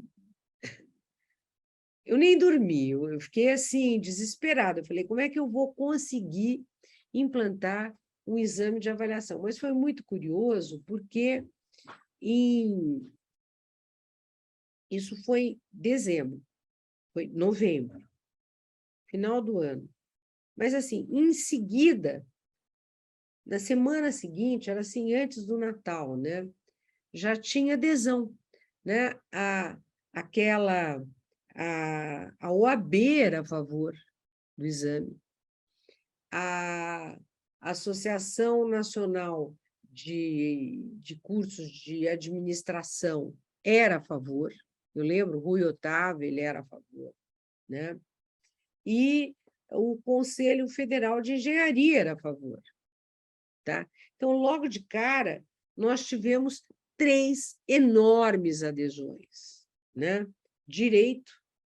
nem dormi, eu fiquei assim, desesperada. Eu falei, como é que eu vou conseguir implantar um exame de avaliação? Mas foi muito curioso, porque isso foi dezembro, foi novembro, final do ano. Mas, assim, em seguida, na semana seguinte, era assim, antes do Natal, né? Já tinha adesão, né? A OAB era a favor do exame, a Associação Nacional de Cursos de Administração era a favor, eu lembro, Rui Otávio, ele era a favor, né? E o Conselho Federal de Engenharia era a favor. Tá? Então, logo de cara, nós tivemos 3 enormes adesões, né? Direito,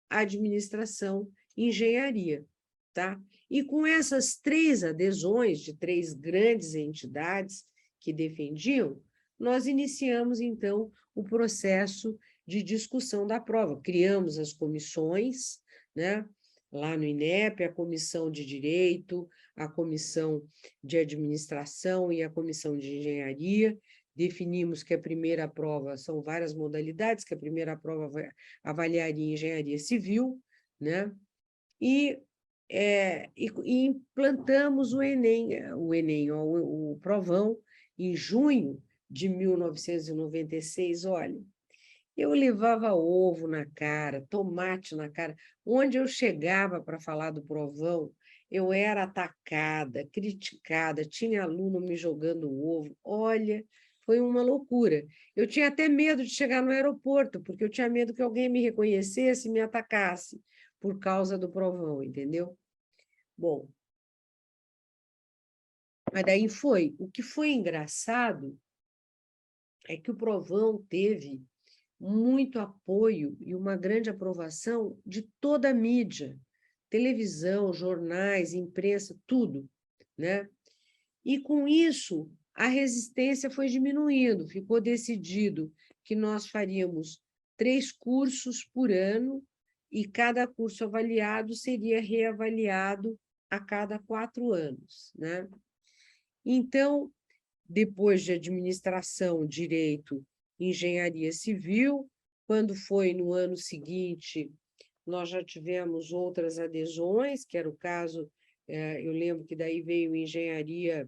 administração, engenharia. Tá? E com essas 3 adesões de 3 grandes entidades que defendiam, nós iniciamos, então, o processo de discussão da prova. Criamos as comissões, né? Lá no INEP, a comissão de direito, a comissão de administração e a comissão de engenharia. Definimos que a primeira prova, são várias modalidades, que a primeira prova avaliaria engenharia civil, né? E implantamos o Enem, o provão, em junho de 1996. Olha, eu levava ovo na cara, tomate na cara. Onde eu chegava para falar do provão, eu era atacada, criticada, tinha aluno me jogando ovo. Olha, foi uma loucura. Eu tinha até medo de chegar no aeroporto, porque eu tinha medo que alguém me reconhecesse e me atacasse por causa do provão, entendeu? Bom, mas daí foi. O que foi engraçado é que o provão teve muito apoio e uma grande aprovação de toda a mídia, televisão, jornais, imprensa, tudo, né? E com isso, a resistência foi diminuindo, ficou decidido que nós faríamos 3 cursos por ano e cada curso avaliado seria reavaliado a cada 4 anos, né? Então, depois de administração, direito, engenharia civil, quando foi no ano seguinte, nós já tivemos outras adesões, que era o caso, eu lembro que daí veio engenharia,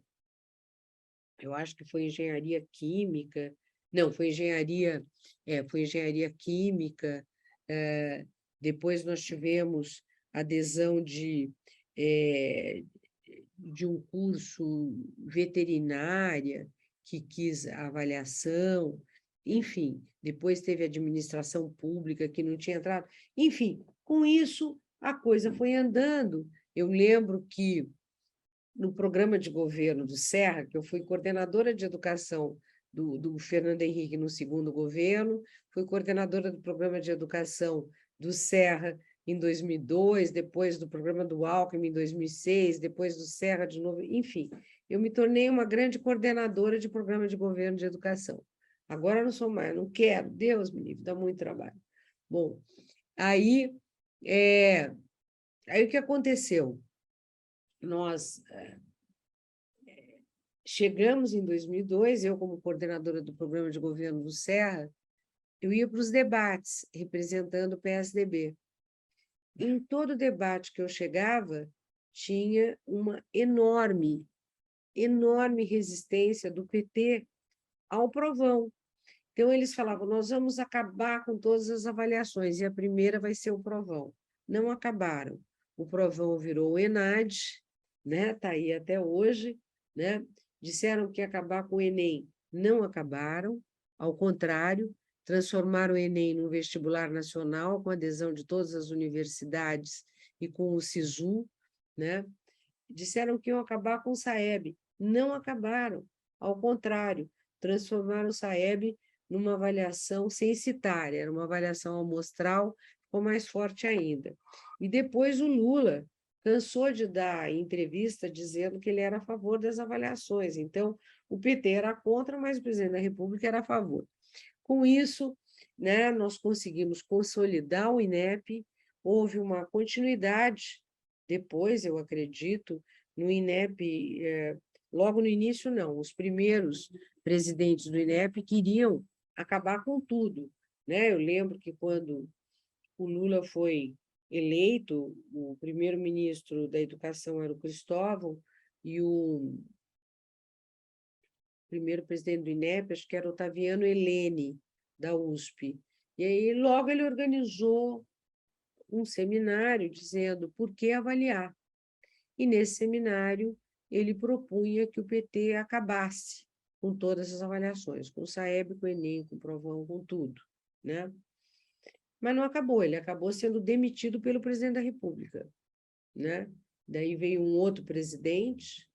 eu acho que foi engenharia química, não, foi engenharia química, depois nós tivemos adesão de um curso veterinária que quis a avaliação, enfim, depois teve administração pública que não tinha entrado, enfim, com isso a coisa foi andando. Eu lembro que no programa de governo do Serra, que eu fui coordenadora de educação do Fernando Henrique no segundo governo, fui coordenadora do programa de educação do Serra em 2002, depois do programa do Alckmin em 2006, depois do Serra de novo, enfim, eu me tornei uma grande coordenadora de programa de governo de educação. Agora não sou mais, não quero, Deus me livre, dá muito trabalho. Bom, aí o que aconteceu? Nós chegamos em 2002, eu como coordenadora do programa de governo do Serra, eu ia para os debates, representando o PSDB. Em todo debate que eu chegava, tinha uma enorme resistência do PT ao provão. Então, eles falavam, nós vamos acabar com todas as avaliações, e a primeira vai ser o provão. Não acabaram. O provão virou o ENAD, né? Está aí até hoje, né? Disseram que ia acabar com o Enem, não acabaram, ao contrário, transformaram o Enem num vestibular nacional, com adesão de todas as universidades e com o SISU, né? Disseram que iam acabar com o SAEB, não acabaram, ao contrário, transformaram o SAEB numa avaliação censitária, era uma avaliação amostral, ficou mais forte ainda. E depois o Lula cansou de dar entrevista dizendo que ele era a favor das avaliações, então o PT era contra, mas o presidente da República era a favor. Com isso, né, nós conseguimos consolidar o INEP, houve uma continuidade depois, eu acredito, no INEP, logo no início não, os primeiros presidentes do INEP queriam acabar com tudo, né? Eu lembro que quando o Lula foi eleito, o primeiro-ministro da Educação era o Cristóvão, e o primeiro presidente do INEP, acho que era Otaviano Helene, da USP. E aí, logo, ele organizou um seminário dizendo por que avaliar. E, nesse seminário, ele propunha que o PT acabasse com todas as avaliações, com o SAEB, com o Enem, com o Provão, com tudo, né? Mas não acabou, ele acabou sendo demitido pelo presidente da República, né? Daí veio um outro presidente,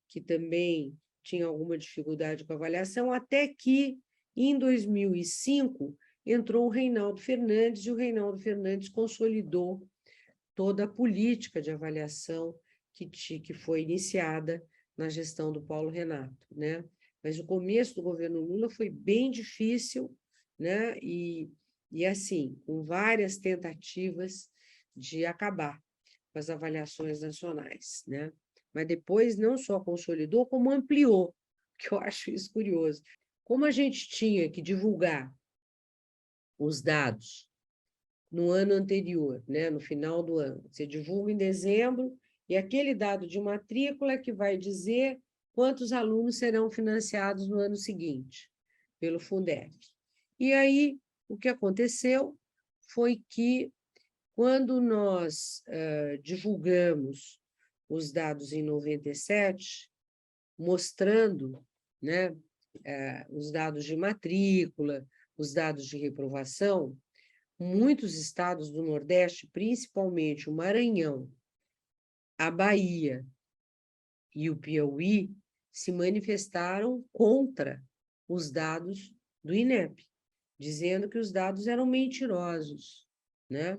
que também tinha alguma dificuldade com a avaliação, até que, em 2005, entrou o Reinaldo Fernandes, e o Reinaldo Fernandes consolidou toda a política de avaliação que foi iniciada na gestão do Paulo Renato, né? Mas o começo do governo Lula foi bem difícil, né? E assim, com várias tentativas de acabar com as avaliações nacionais, né? Mas depois não só consolidou, como ampliou, que eu acho isso curioso. Como a gente tinha que divulgar os dados no ano anterior, né, no final do ano, você divulga em dezembro, e aquele dado de matrícula que vai dizer quantos alunos serão financiados no ano seguinte, pelo Fundef. E aí, o que aconteceu foi que, quando nós divulgamos os dados em 97, mostrando, né, os dados de matrícula, os dados de reprovação, muitos estados do Nordeste, principalmente o Maranhão, a Bahia e o Piauí, se manifestaram contra os dados do INEP, dizendo que os dados eram mentirosos, né?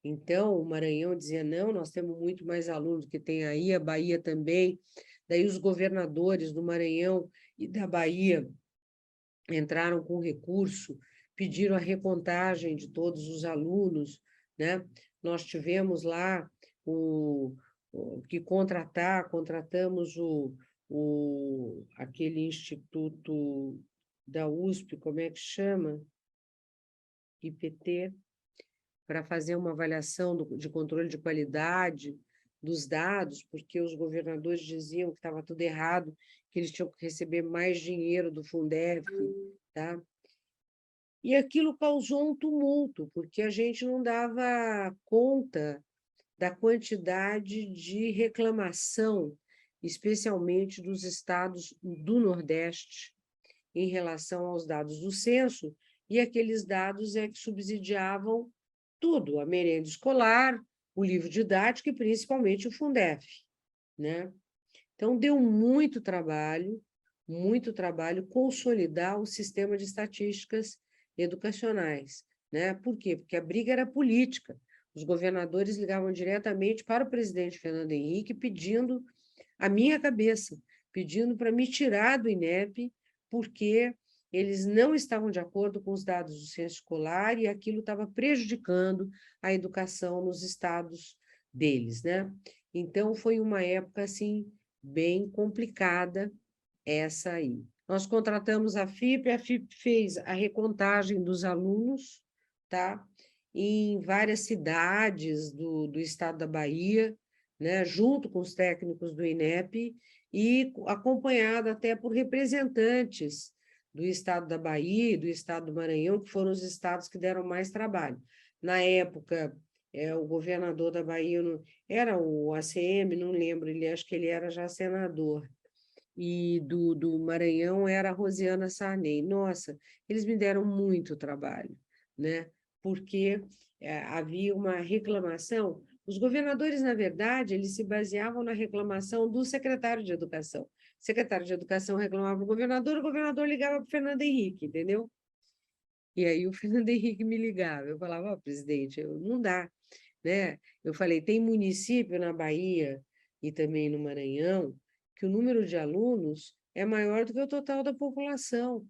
Então, o Maranhão dizia, não, nós temos muito mais alunos que tem aí, a Bahia também. Daí os governadores do Maranhão e da Bahia entraram com recurso, pediram a recontagem de todos os alunos, né? Nós tivemos lá que contratamos aquele instituto da USP, como é que chama? IPT, para fazer uma avaliação de controle de qualidade dos dados, porque os governadores diziam que estava tudo errado, que eles tinham que receber mais dinheiro do Fundef, tá? E aquilo causou um tumulto, porque a gente não dava conta da quantidade de reclamação, especialmente dos estados do Nordeste, em relação aos dados do censo, e aqueles dados que subsidiavam tudo, a merenda escolar, o livro didático e principalmente o Fundef, né? Então, deu muito trabalho consolidar o sistema de estatísticas educacionais, né? Por quê? Porque a briga era política. Os governadores ligavam diretamente para o presidente Fernando Henrique pedindo a minha cabeça, pedindo para me tirar do INEP, porque eles não estavam de acordo com os dados do censo escolar e aquilo estava prejudicando a educação nos estados deles, né? Então, foi uma época, assim, bem complicada essa aí. Nós contratamos a FIP fez a recontagem dos alunos, tá? Em várias cidades do estado da Bahia, né? Junto com os técnicos do INEP, e acompanhada até por representantes do estado da Bahia e do estado do Maranhão, que foram os estados que deram mais trabalho. Na época, o governador da Bahia era o ACM, não lembro, acho que ele era já senador, e do Maranhão era a Rosiana Sarney. Nossa, eles me deram muito trabalho, né? Porque havia uma reclamação. Os governadores, na verdade, eles se baseavam na reclamação do secretário de Educação. O secretário de Educação reclamava para o governador ligava para o Fernando Henrique, entendeu? E aí o Fernando Henrique me ligava. Eu falava, presidente, não dá, né? Eu falei, tem município na Bahia e também no Maranhão que o número de alunos é maior do que o total da população,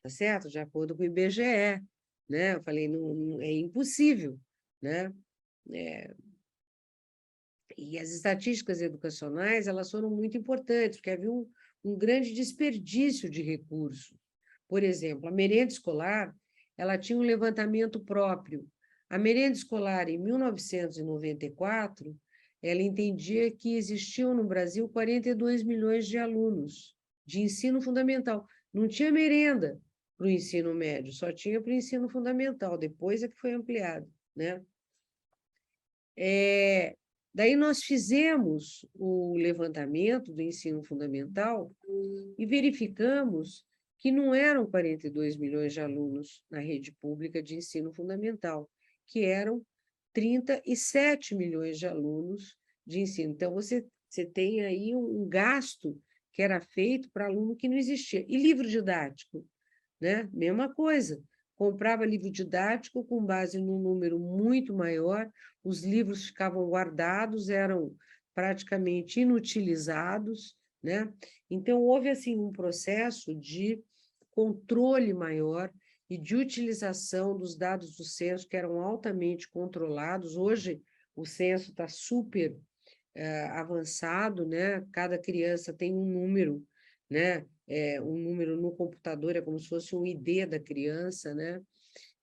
tá certo? De acordo com o IBGE, né? Eu falei, não, é impossível, né? E as estatísticas educacionais, elas foram muito importantes, porque havia um grande desperdício de recursos. Por exemplo, a merenda escolar, ela tinha um levantamento próprio. A merenda escolar, em 1994, ela entendia que existiam no Brasil 42 milhões de alunos de ensino fundamental. Não tinha merenda para o ensino médio, só tinha para o ensino fundamental, depois é que foi ampliado, né? Daí nós fizemos o levantamento do ensino fundamental e verificamos que não eram 42 milhões de alunos na rede pública de ensino fundamental, que eram 37 milhões de alunos de ensino. Então, você tem aí um gasto que era feito para aluno que não existia. E livro didático, né? Mesma coisa. Comprava livro didático com base num número muito maior, os livros ficavam guardados, eram praticamente inutilizados, né? Então, houve assim um processo de controle maior e de utilização dos dados do censo, que eram altamente controlados. Hoje, o censo está super avançado, né? Cada criança tem um número, né? Um número no computador é como se fosse um ID da criança, né?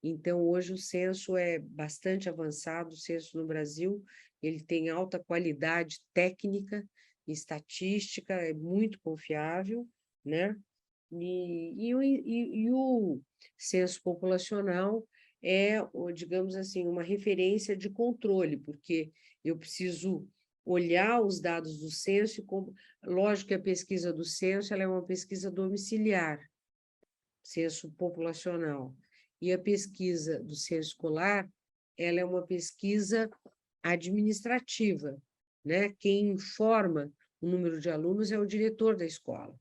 Então, hoje o censo é bastante avançado, o censo no Brasil, ele tem alta qualidade técnica, estatística, é muito confiável, né? E o censo populacional é, digamos assim, uma referência de controle, porque eu preciso olhar os dados do censo, lógico que a pesquisa do censo ela é uma pesquisa domiciliar, censo populacional, e a pesquisa do censo escolar ela é uma pesquisa administrativa, né? Quem informa o número de alunos é o diretor da escola.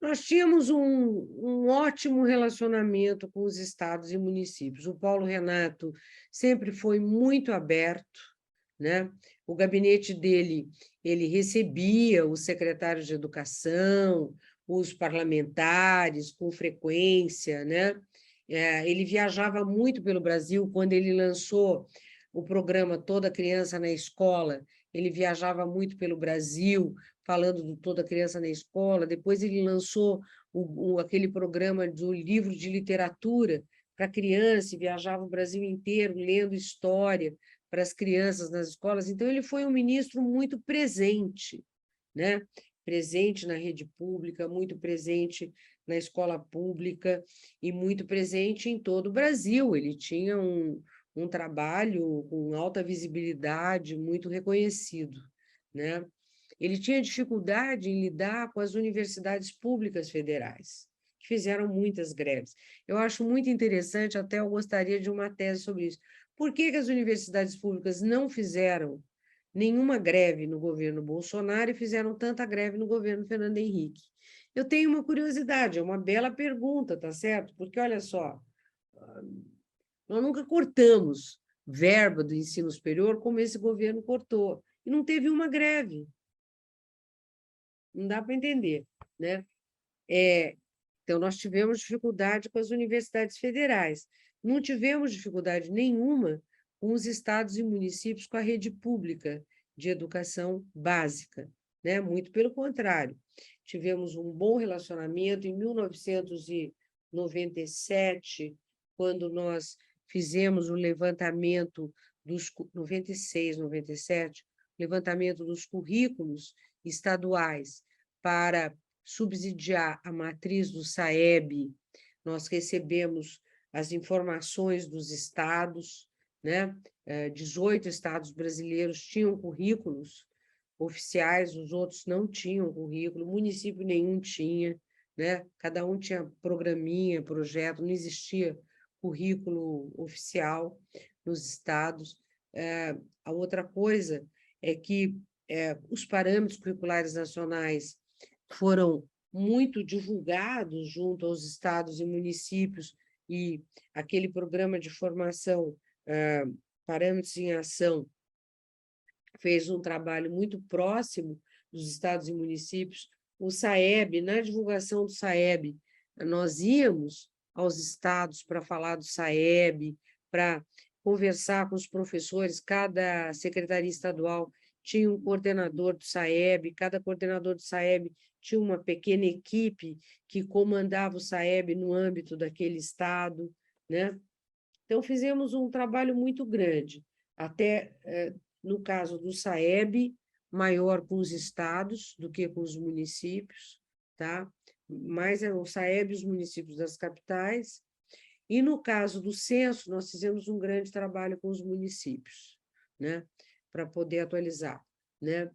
Nós tínhamos um ótimo relacionamento com os estados e municípios. O Paulo Renato sempre foi muito aberto, né? O gabinete dele, ele recebia o secretário de educação, os parlamentares com frequência, né? Ele viajava muito pelo Brasil. Quando ele lançou o programa Toda Criança na Escola, ele viajava muito pelo Brasil, falando do Toda Criança na Escola. Depois ele lançou aquele programa do livro de literatura para criança, e viajava o Brasil inteiro lendo história para as crianças nas escolas. Então, ele foi um ministro muito presente, né? Presente na rede pública, muito presente na escola pública e muito presente em todo o Brasil. Ele tinha um trabalho com alta visibilidade, muito reconhecido, né? Ele tinha dificuldade em lidar com as universidades públicas federais, que fizeram muitas greves. Eu acho muito interessante, até eu gostaria de uma tese sobre isso. Por que as universidades públicas não fizeram nenhuma greve no governo Bolsonaro e fizeram tanta greve no governo Fernando Henrique? Eu tenho uma curiosidade, é uma bela pergunta, tá certo? Porque, olha só, nós nunca cortamos verba do ensino superior como esse governo cortou, e não teve uma greve. Não dá para entender, né? Então, nós tivemos dificuldade com as universidades federais, não tivemos dificuldade nenhuma com os estados e municípios com a rede pública de educação básica, né? Muito pelo contrário. Tivemos um bom relacionamento. Em 1997, quando nós fizemos o levantamento dos 96, 97, levantamento dos currículos estaduais para subsidiar a matriz do SAEB, nós recebemos as informações dos estados, né? 18 estados brasileiros tinham currículos oficiais, os outros não tinham currículo, município nenhum tinha, né? Cada um tinha programinha, projeto, não existia currículo oficial nos estados. A outra coisa é que os parâmetros curriculares nacionais foram muito divulgados junto aos estados e municípios, e aquele programa de formação, Parâmetros em Ação, fez um trabalho muito próximo dos estados e municípios. O SAEB, na divulgação do SAEB, nós íamos aos estados para falar do SAEB, para conversar com os professores, cada secretaria estadual tinha um coordenador do SAEB, cada coordenador do SAEB tinha uma pequena equipe que comandava o SAEB no âmbito daquele estado, né? Então, fizemos um trabalho muito grande, até no caso do SAEB, maior com os estados do que com os municípios, tá? Mais o SAEB e os municípios das capitais. E, no caso do censo, nós fizemos um grande trabalho com os municípios, né? Para poder atualizar, né?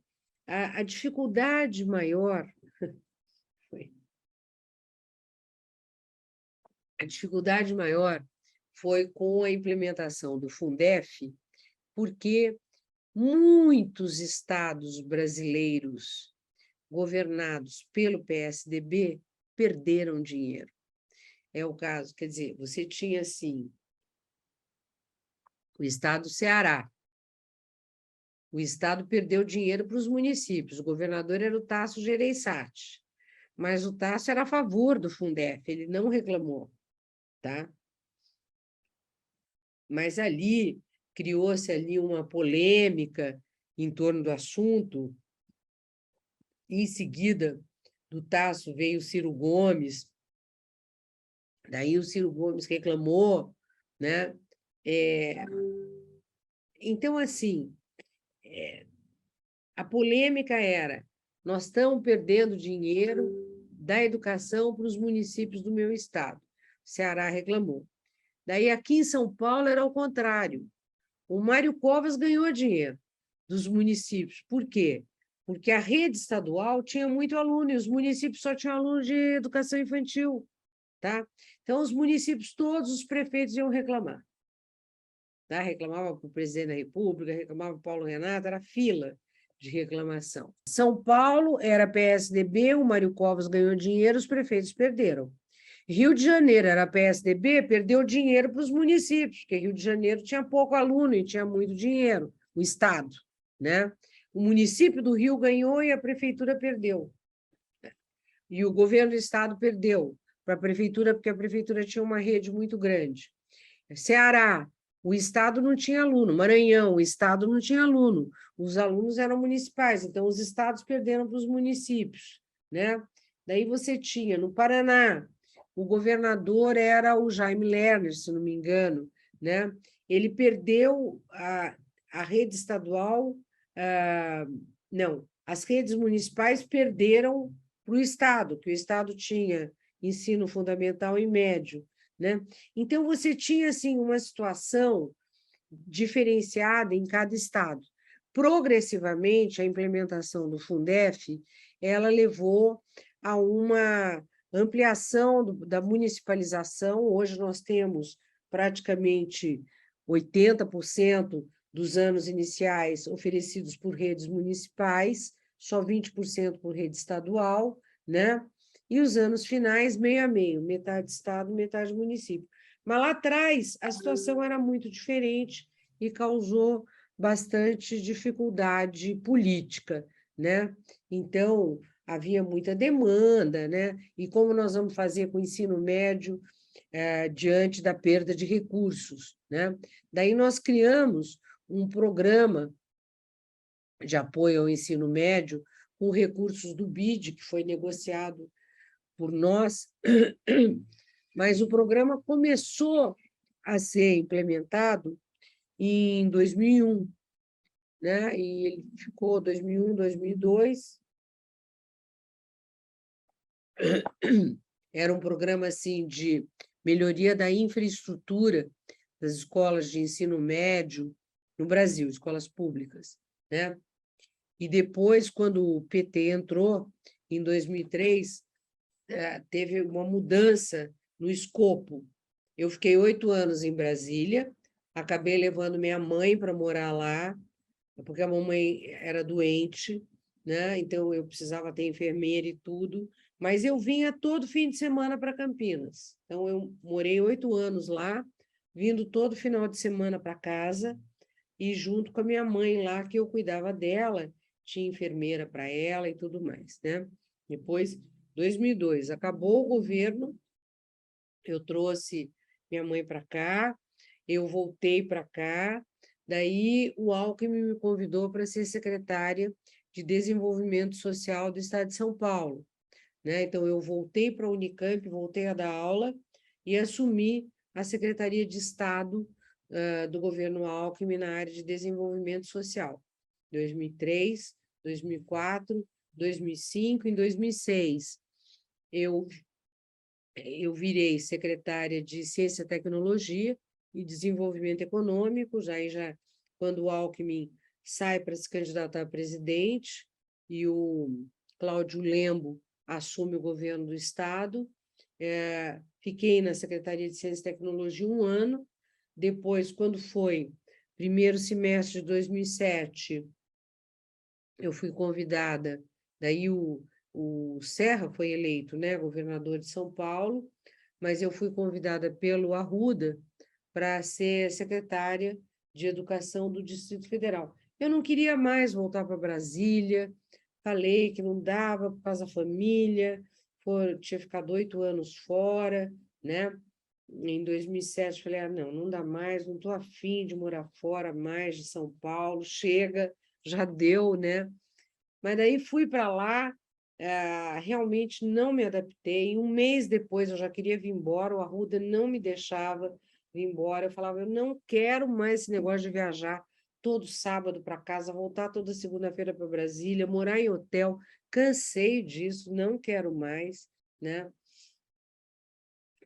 A dificuldade maior foi com a implementação do Fundef, porque muitos estados brasileiros governados pelo PSDB perderam dinheiro. É o caso, quer dizer, você tinha, assim, o estado do Ceará. O estado perdeu dinheiro para os municípios, o governador era o Tasso Gereissati, mas o Tasso era a favor do Fundef, ele não reclamou, tá? Mas ali criou-se ali uma polêmica em torno do assunto. Em seguida do Tasso veio o Ciro Gomes, daí o Ciro Gomes reclamou, né? Então, assim, a polêmica era: nós estamos perdendo dinheiro da educação para os municípios do meu estado. O Ceará reclamou. Daí, aqui em São Paulo, era o contrário. O Mário Covas ganhou dinheiro dos municípios. Por quê? Porque a rede estadual tinha muito aluno, e os municípios só tinham aluno de educação infantil, tá? Então, os municípios todos, os prefeitos iam reclamar. Tá? Reclamava para o presidente da República, reclamava para o Paulo Renato, era fila de reclamação. São Paulo era PSDB, o Mário Covas ganhou dinheiro, os prefeitos perderam. Rio de Janeiro era PSDB, perdeu dinheiro para os municípios, porque Rio de Janeiro tinha pouco aluno e tinha muito dinheiro, o Estado, né? O município do Rio ganhou e a prefeitura perdeu. E o governo do Estado perdeu para a prefeitura, porque a prefeitura tinha uma rede muito grande. Ceará, o Estado não tinha aluno. Maranhão, o Estado não tinha aluno. Os alunos eram municipais, então os estados perderam para os municípios, né? Daí você tinha, no Paraná, o governador era o Jaime Lerner, se não me engano, né? Ele perdeu a rede estadual, não, as redes municipais perderam para o Estado, que o Estado tinha ensino fundamental e médio, né? Então, você tinha assim, uma situação diferenciada em cada estado. Progressivamente, a implementação do Fundef, ela levou a uma ampliação da municipalização. Hoje nós temos praticamente 80% dos anos iniciais oferecidos por redes municipais, só 20% por rede estadual, né? E os anos finais, meio a meio, metade estado, metade município. Mas lá atrás, a situação era muito diferente e causou bastante dificuldade política, né? Então, havia muita demanda, né? E como nós vamos fazer com o ensino médio diante da perda de recursos, né? Daí nós criamos um programa de apoio ao ensino médio com recursos do BID, que foi negociado por nós, mas o programa começou a ser implementado em 2001, né? E ele ficou 2001, 2002. Era um programa assim de melhoria da infraestrutura das escolas de ensino médio no Brasil, escolas públicas, né? E depois, quando o PT entrou, em 2003, teve uma mudança no escopo. Eu fiquei 8 anos em Brasília, acabei levando minha mãe para morar lá, porque a mamãe era doente, né? Então eu precisava ter enfermeira e tudo, mas eu vinha todo fim de semana para Campinas. Então eu morei 8 anos lá, vindo todo final de semana para casa, e junto com a minha mãe lá, que eu cuidava dela, tinha enfermeira para ela e tudo mais, né? Depois, 2002, acabou o governo, eu trouxe minha mãe para cá, eu voltei para cá, daí o Alckmin me convidou para ser secretária de Desenvolvimento Social do Estado de São Paulo, né? Então, eu voltei para a Unicamp, voltei a dar aula e assumi a Secretaria de Estado do governo Alckmin na área de desenvolvimento social, 2003, 2004, 2005, em 2006. Eu virei secretária de Ciência e Tecnologia e Desenvolvimento Econômico, quando o Alckmin sai para se candidatar a presidente e o Cláudio Lembo assume o governo do Estado. Fiquei na Secretaria de Ciência e Tecnologia 1 ano, depois, quando foi primeiro semestre de 2007, eu fui convidada, daí o Serra foi eleito, né, governador de São Paulo, mas eu fui convidada pelo Arruda para ser secretária de Educação do Distrito Federal. Eu não queria mais voltar para Brasília, falei que não dava por causa da família, tinha ficado 8 anos fora, né? Em 2007, falei, não, não dá mais, não estou afim de morar fora mais de São Paulo, chega, já deu, né? Mas daí fui para lá, realmente não me adaptei. Um mês depois eu já queria vir embora, o Arruda não me deixava vir embora. Eu falava, eu não quero mais esse negócio de viajar todo sábado para casa, voltar toda segunda-feira para Brasília, morar em hotel. Cansei disso, não quero mais, né?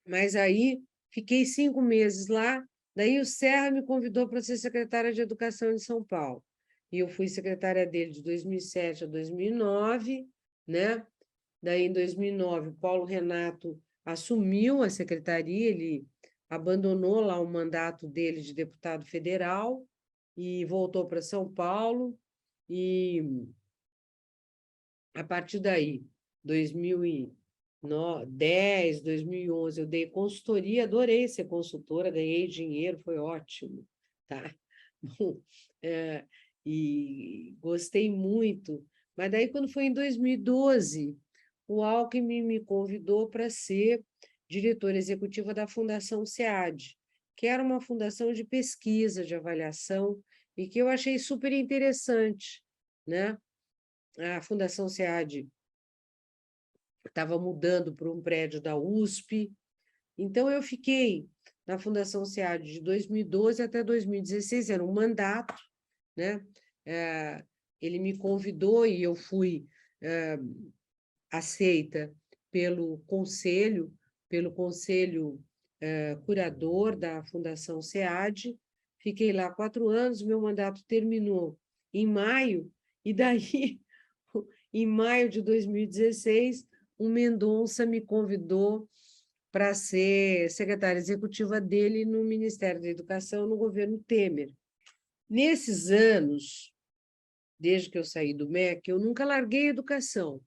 Mas aí fiquei 5 meses lá, daí o Serra me convidou para ser secretária de Educação de São Paulo. E eu fui secretária dele de 2007 a 2009, né? Daí, em 2009, o Paulo Renato assumiu a secretaria, ele abandonou lá o mandato dele de deputado federal e voltou para São Paulo. E, a partir daí, 2010, 2011, eu dei consultoria, adorei ser consultora, ganhei dinheiro, foi ótimo, tá? Bom, e gostei muito. Mas daí, quando foi em 2012, o Alckmin me convidou para ser diretora executiva da Fundação SEAD, que era uma fundação de pesquisa, de avaliação, e que eu achei super interessante, né? A Fundação SEAD estava mudando para um prédio da USP, então eu fiquei na Fundação SEAD de 2012 até 2016, era um mandato, né? Ele me convidou e eu fui aceita pelo conselho curador da Fundação SEAD. Fiquei lá 4 anos, meu mandato terminou em maio, e daí, em maio de 2016, o Mendonça me convidou para ser secretária executiva dele no Ministério da Educação, no governo Temer. Nesses anos, desde que eu saí do MEC, eu nunca larguei a educação.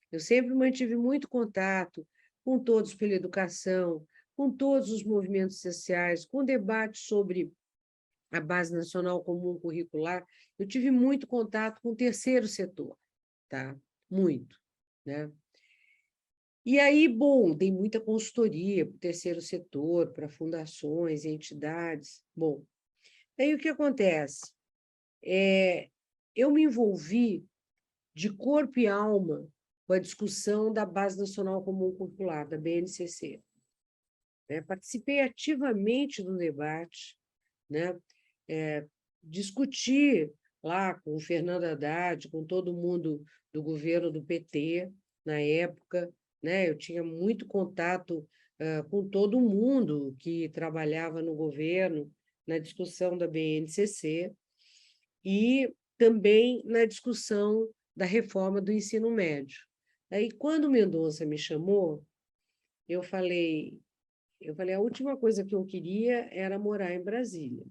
Eu sempre mantive muito contato com Todos pela Educação, com todos os movimentos sociais, com debate sobre a Base Nacional Comum Curricular. Eu tive muito contato com o terceiro setor, tá? Muito, né? E aí, bom, dei muita consultoria para o terceiro setor, para fundações, entidades. Bom, aí o que acontece? Eu me envolvi de corpo e alma com a discussão da Base Nacional Comum Curricular, da BNCC. Participei ativamente do debate, né? Discuti lá com o Fernando Haddad, com todo mundo do governo do PT, na época, né? Eu tinha muito contato com todo mundo que trabalhava no governo, na discussão da BNCC, e também na discussão da reforma do ensino médio. Aí, quando o Mendonça me chamou, eu falei, a última coisa que eu queria era morar em Brasília.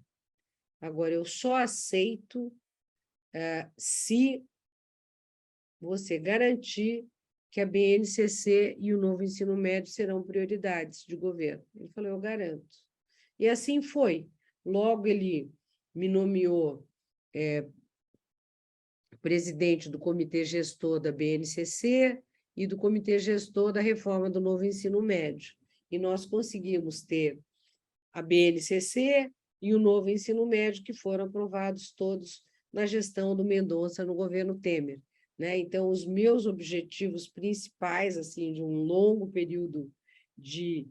Agora, eu só aceito se você garantir que a BNCC e o novo ensino médio serão prioridades de governo. Ele falou, eu garanto. E assim foi. Logo, ele me nomeou presidente do comitê gestor da BNCC e do comitê gestor da reforma do novo ensino médio. E nós conseguimos ter a BNCC e o novo ensino médio, que foram aprovados todos na gestão do Mendonça no governo Temer. Né? Então, os meus objetivos principais, assim, de um longo período de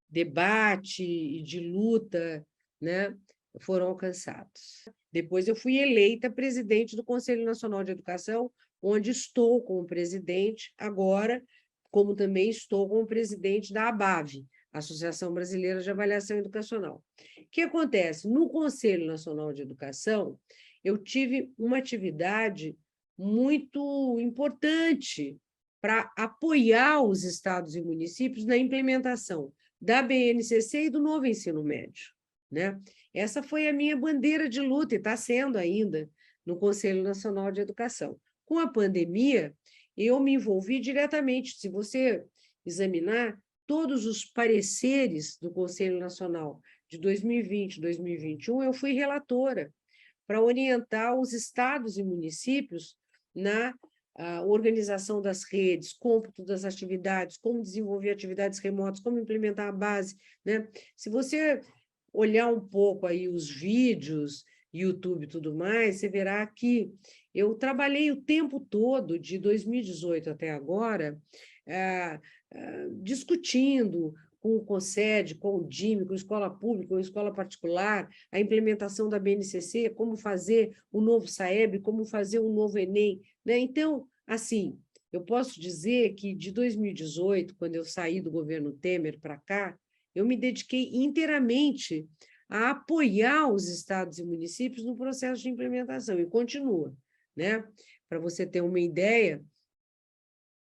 debate e de luta, né, foram alcançados. Depois eu fui eleita presidente do Conselho Nacional de Educação, onde estou como presidente agora, como também estou como presidente da ABAV, Associação Brasileira de Avaliação Educacional. O que acontece? No Conselho Nacional de Educação, eu tive uma atividade muito importante para apoiar os estados e municípios na implementação da BNCC e do novo ensino médio. Né? Essa foi a minha bandeira de luta, e está sendo ainda, no Conselho Nacional de Educação. Com a pandemia, eu me envolvi diretamente. Se você examinar todos os pareceres do Conselho Nacional de 2020 e 2021, eu fui relatora para orientar os estados e municípios na organização das redes, cômputo das atividades, como desenvolver atividades remotas, como implementar a base. Né? Se você olhar um pouco aí os vídeos, YouTube e tudo mais, você verá que eu trabalhei o tempo todo, de 2018 até agora, discutindo com o CONSED, com o DIME, com a escola pública, com a escola particular, a implementação da BNCC, como fazer o novo SAEB, como fazer o novo Enem. Né? Então, assim, eu posso dizer que de 2018, quando eu saí do governo Temer para cá, eu me dediquei inteiramente a apoiar os estados e municípios no processo de implementação, e continua. Né? Para você ter uma ideia,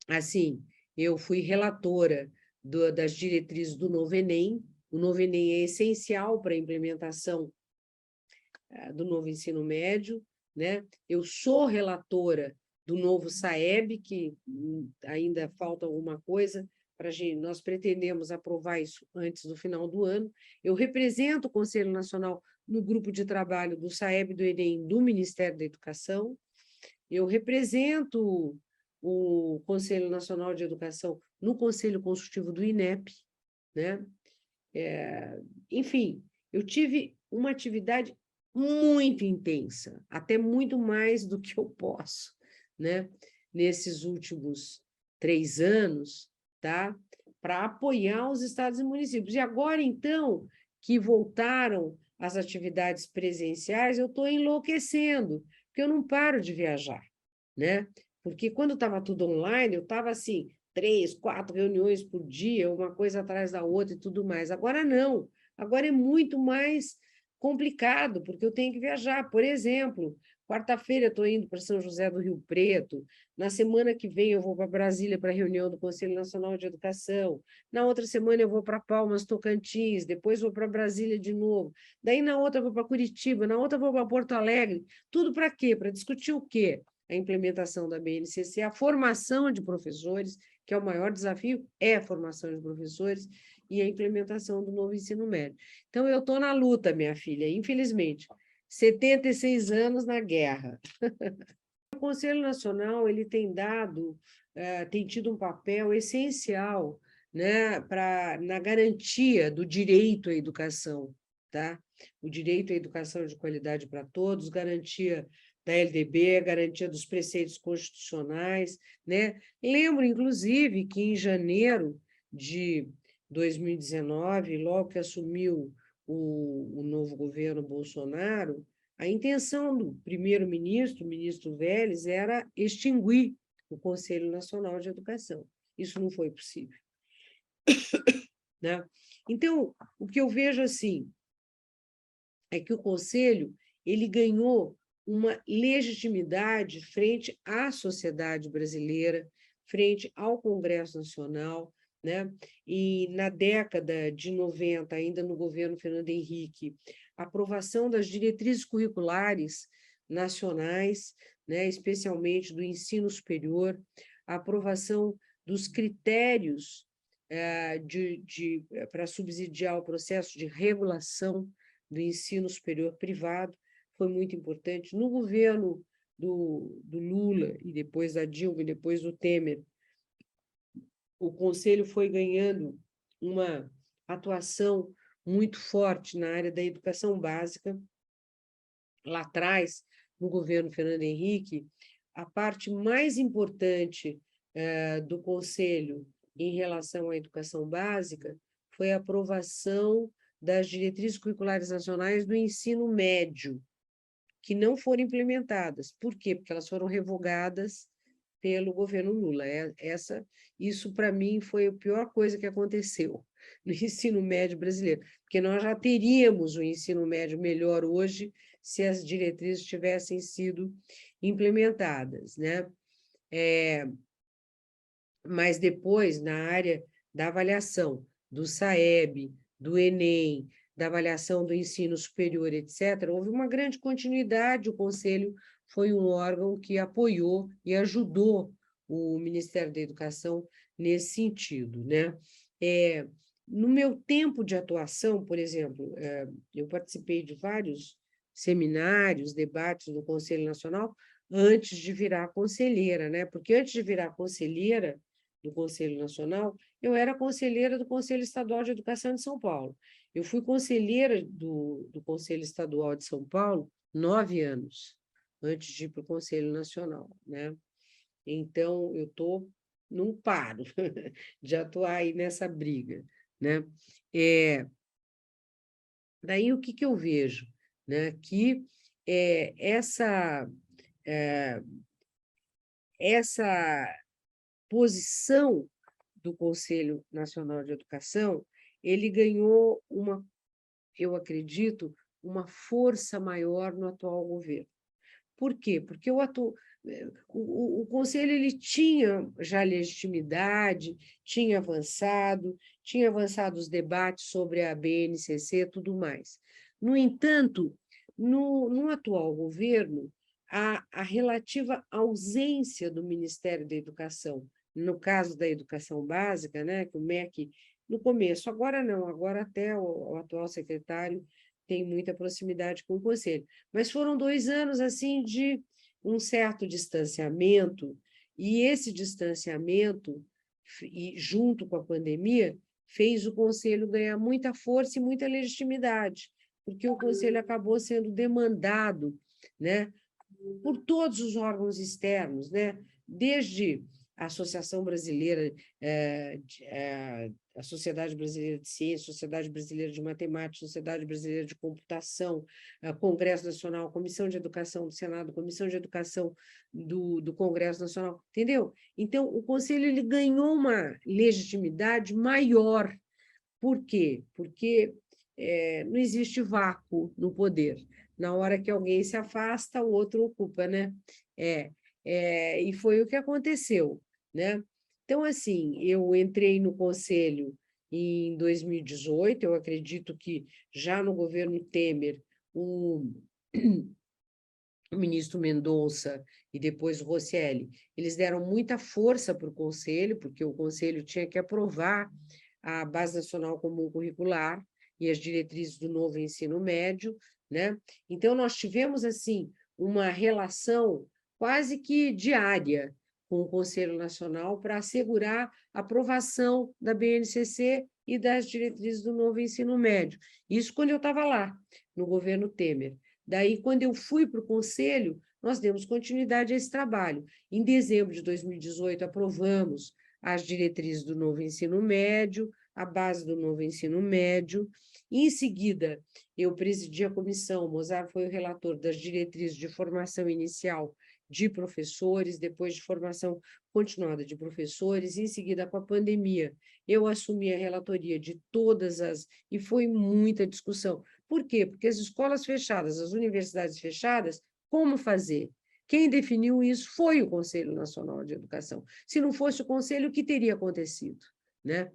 assim, eu fui relatora das diretrizes do novo Enem. O novo Enem é essencial para a implementação do novo ensino médio. Né? Eu sou relatora do novo SAEB, que ainda falta alguma coisa, nós pretendemos aprovar isso antes do final do ano. Eu represento o Conselho Nacional no grupo de trabalho do SAEB do Enem do Ministério da Educação. Eu represento o Conselho Nacional de Educação no Conselho Consultivo do INEP. Né? Enfim, eu tive uma atividade muito intensa, até muito mais do que eu posso, né? Nesses últimos 3 anos, tá? Para apoiar os estados e municípios. E agora, então, que voltaram as atividades presenciais, eu estou enlouquecendo, porque eu não paro de viajar, né? Porque quando estava tudo online, eu estava assim, 3, 4 reuniões por dia, uma coisa atrás da outra e tudo mais. Agora não, agora é muito mais complicado, porque eu tenho que viajar. Por exemplo, quarta-feira eu estou indo para São José do Rio Preto, na semana que vem eu vou para Brasília para a reunião do Conselho Nacional de Educação, na outra semana eu vou para Palmas, Tocantins, depois vou para Brasília de novo, daí na outra eu vou para Curitiba, na outra eu vou para Porto Alegre. Tudo para quê? Para discutir o quê? A implementação da BNCC, a formação de professores, que é o maior desafio, é a formação de professores, e a implementação do novo ensino médio. Então, eu estou na luta, minha filha, infelizmente. 76 anos na guerra. O Conselho Nacional ele tem tem tido um papel essencial, né, na garantia do direito à educação, tá? O direito à educação de qualidade para todos, garantia da LDB, a garantia dos preceitos constitucionais, né? Lembro, inclusive, que em janeiro de 2019, logo que assumiu o novo governo Bolsonaro, a intenção do primeiro-ministro, o ministro Vélez, era extinguir o Conselho Nacional de Educação. Isso não foi possível, né? Então, o que eu vejo assim é que o Conselho ele ganhou uma legitimidade frente à sociedade brasileira, frente ao Congresso Nacional, né? E na década de 90, ainda no governo Fernando Henrique, a aprovação das diretrizes curriculares nacionais, né? Especialmente do ensino superior, a aprovação dos critérios para subsidiar o processo de regulação do ensino superior privado, foi muito importante. No governo do Lula, e depois da Dilma, e depois do Temer, o Conselho foi ganhando uma atuação muito forte na área da educação básica. Lá atrás, no governo Fernando Henrique, a parte mais importante do Conselho em relação à educação básica foi a aprovação das diretrizes curriculares nacionais do ensino médio, que não foram implementadas. Por quê? Porque elas foram revogadas pelo governo Lula. Isso, para mim, foi a pior coisa que aconteceu no ensino médio brasileiro, porque nós já teríamos o ensino médio melhor hoje se as diretrizes tivessem sido implementadas, né? Mas depois, na área da avaliação do SAEB, do Enem, da avaliação do ensino superior, etc., houve uma grande continuidade, o Conselho foi um órgão que apoiou e ajudou o Ministério da Educação nesse sentido, né? No meu tempo de atuação, por exemplo, eu participei de vários seminários, debates no Conselho Nacional, antes de virar conselheira, né? Porque antes de virar conselheira do Conselho Nacional, eu era conselheira do Conselho Estadual de Educação de São Paulo. Eu fui conselheira do Conselho Estadual de São Paulo 9 anos, antes de ir para o Conselho Nacional, né? Então, não paro de atuar aí nessa briga, né? Daí, o que eu vejo? Né? Que essa posição do Conselho Nacional de Educação, ele ganhou eu acredito, uma força maior no atual governo. Por quê? Porque o Conselho ele tinha já legitimidade, tinha avançado os debates sobre a BNCC, tudo mais. No entanto, no atual governo, a relativa ausência do Ministério da Educação, no caso da educação básica, né, que o MEC, no começo, agora não, agora até o atual secretário tem muita proximidade com o Conselho, mas foram 2 anos assim de um certo distanciamento, e esse distanciamento, e junto com a pandemia, fez o Conselho ganhar muita força e muita legitimidade, porque o Conselho acabou sendo demandado, né, por todos os órgãos externos, né, desde a Associação Brasileira, a Sociedade Brasileira de Ciência, Sociedade Brasileira de Matemática, Sociedade Brasileira de Computação, Congresso Nacional, Comissão de Educação do Senado, Comissão de Educação do Congresso Nacional, entendeu? Então, o Conselho ele ganhou uma legitimidade maior. Por quê? Porque não existe vácuo no poder. Na hora que alguém se afasta, o outro ocupa, né? E foi o que aconteceu, né? Então, assim, eu entrei no Conselho em 2018, eu acredito que já no governo Temer, o ministro Mendonça e depois o Rosselli, eles deram muita força para o Conselho, porque o Conselho tinha que aprovar a Base Nacional Comum Curricular e as diretrizes do novo ensino médio, né? Então, nós tivemos, assim, uma relação quase que diária com o Conselho Nacional para assegurar a aprovação da BNCC e das diretrizes do novo ensino médio. Isso quando eu estava lá, no governo Temer. Daí, quando eu fui para o Conselho, nós demos continuidade a esse trabalho. Em dezembro de 2018, aprovamos as diretrizes do novo ensino médio, a base do novo ensino médio. Em seguida, eu presidi a comissão, o Mozart foi o relator das diretrizes de formação inicial de professores, depois de formação continuada de professores, em seguida, com a pandemia, eu assumi a relatoria de todas as... E foi muita discussão. Por quê? Porque as escolas fechadas, as universidades fechadas, como fazer? Quem definiu isso foi o Conselho Nacional de Educação. Se não fosse o Conselho, o que teria acontecido? Né?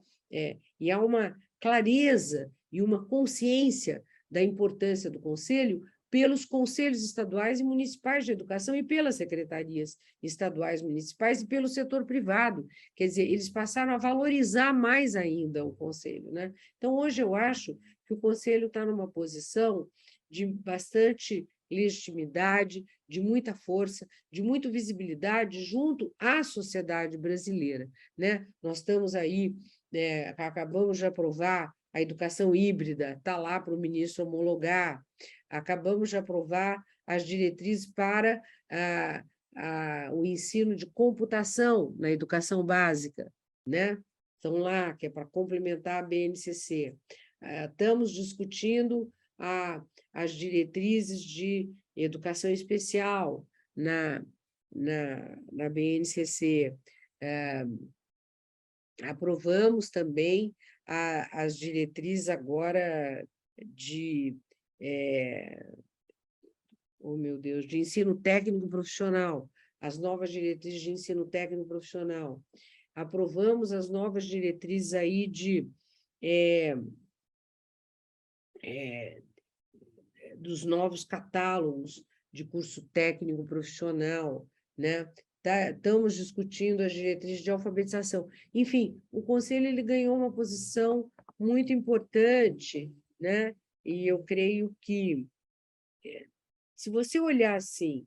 E há uma clareza e uma consciência da importância do Conselho pelos conselhos estaduais e municipais de educação e pelas secretarias estaduais, municipais e pelo setor privado. Quer dizer, eles passaram a valorizar mais ainda o Conselho, né? Então, hoje eu acho que o Conselho está numa posição de bastante legitimidade, de muita força, de muita visibilidade junto à sociedade brasileira, né? Nós estamos aí, acabamos de aprovar a educação híbrida, está lá para o ministro homologar. Acabamos de aprovar as diretrizes para o ensino de computação na educação básica, né? Estão lá, que é para complementar a BNCC. Estamos discutindo as diretrizes de educação especial na BNCC. Aprovamos também as diretrizes agora de oh, meu Deus, de ensino técnico profissional, as novas diretrizes de ensino técnico profissional. Aprovamos as novas diretrizes aí dos novos catálogos de curso técnico profissional, né? Estamos discutindo as diretrizes de alfabetização. Enfim, o Conselho ele ganhou uma posição muito importante, né? E eu creio que, se você olhar assim,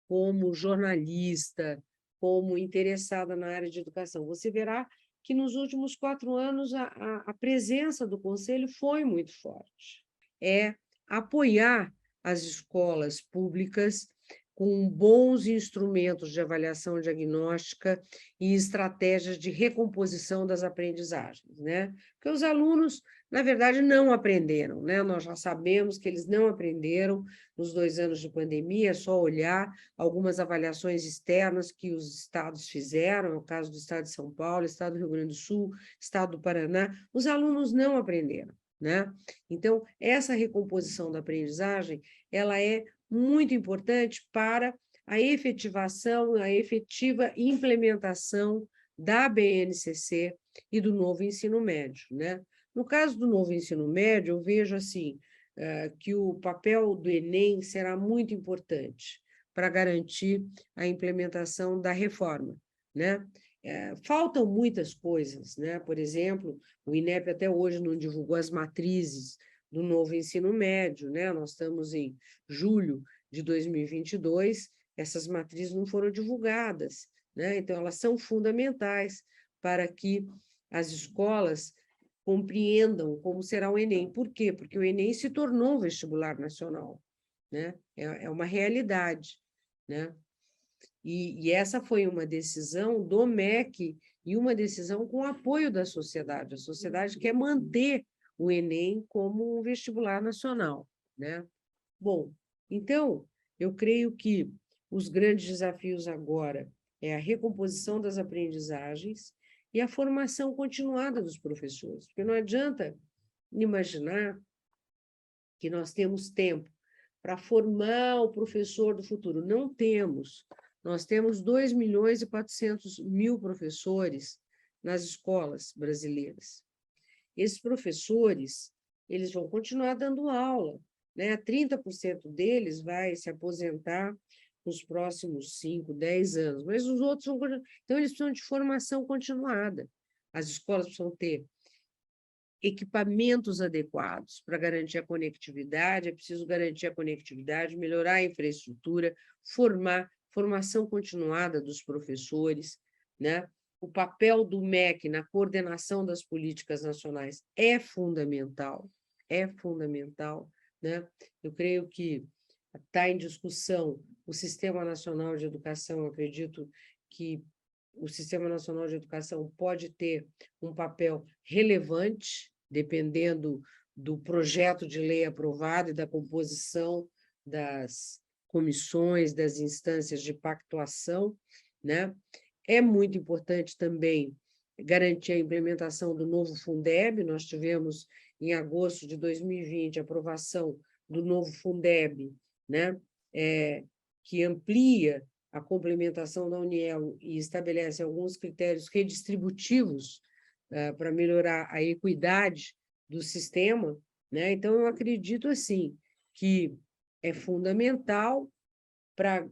como jornalista, como interessada na área de educação, você verá que nos últimos 4 anos a presença do Conselho foi muito forte. É apoiar as escolas públicas com bons instrumentos de avaliação diagnóstica e estratégias de recomposição das aprendizagens, né? Porque os alunos, na verdade, não aprenderam, né? Nós já sabemos que eles não aprenderam nos 2 anos de pandemia, é só olhar algumas avaliações externas que os estados fizeram, no caso do estado de São Paulo, estado do Rio Grande do Sul, estado do Paraná, os alunos não aprenderam, né? Então, essa recomposição da aprendizagem, ela é muito importante para a efetivação, a efetiva implementação da BNCC e do novo ensino médio, né? No caso do novo ensino médio, eu vejo assim, que o papel do Enem será muito importante para garantir a implementação da reforma, né? Faltam muitas coisas, né? Por exemplo, o INEP até hoje não divulgou as matrizes do novo ensino médio, né? Nós estamos em julho de 2022, essas matrizes não foram divulgadas, né? Então, elas são fundamentais para que as escolas compreendam como será o Enem. Por quê? Porque o Enem se tornou um vestibular nacional, né? É uma realidade, né? E essa foi uma decisão do MEC e uma decisão com o apoio da sociedade. A sociedade quer manter o Enem como um vestibular nacional, né? Bom, então, eu creio que os grandes desafios agora é a recomposição das aprendizagens e a formação continuada dos professores, porque não adianta imaginar que nós temos tempo para formar o professor do futuro. Não temos. Nós temos 2.400.000 professores nas escolas brasileiras. Esses professores, eles vão continuar dando aula, né? 30% deles vai se aposentar nos próximos 5, 10 anos, mas os outros vão continuar. Então, eles precisam de formação continuada. As escolas precisam ter equipamentos adequados para garantir a conectividade, é preciso garantir a conectividade, melhorar a infraestrutura, formação continuada dos professores, né? O papel do MEC na coordenação das políticas nacionais é fundamental, né? Eu creio que está em discussão o Sistema Nacional de Educação. Eu acredito que o Sistema Nacional de Educação pode ter um papel relevante, dependendo do projeto de lei aprovado e da composição das comissões, das instâncias de pactuação, né? É muito importante também garantir a implementação do novo Fundeb. Nós tivemos, em agosto de 2020, a aprovação do novo Fundeb, né? Que amplia a complementação da Uniel e estabelece alguns critérios redistributivos para melhorar a equidade do sistema, né? Então, eu acredito, assim, que é fundamental para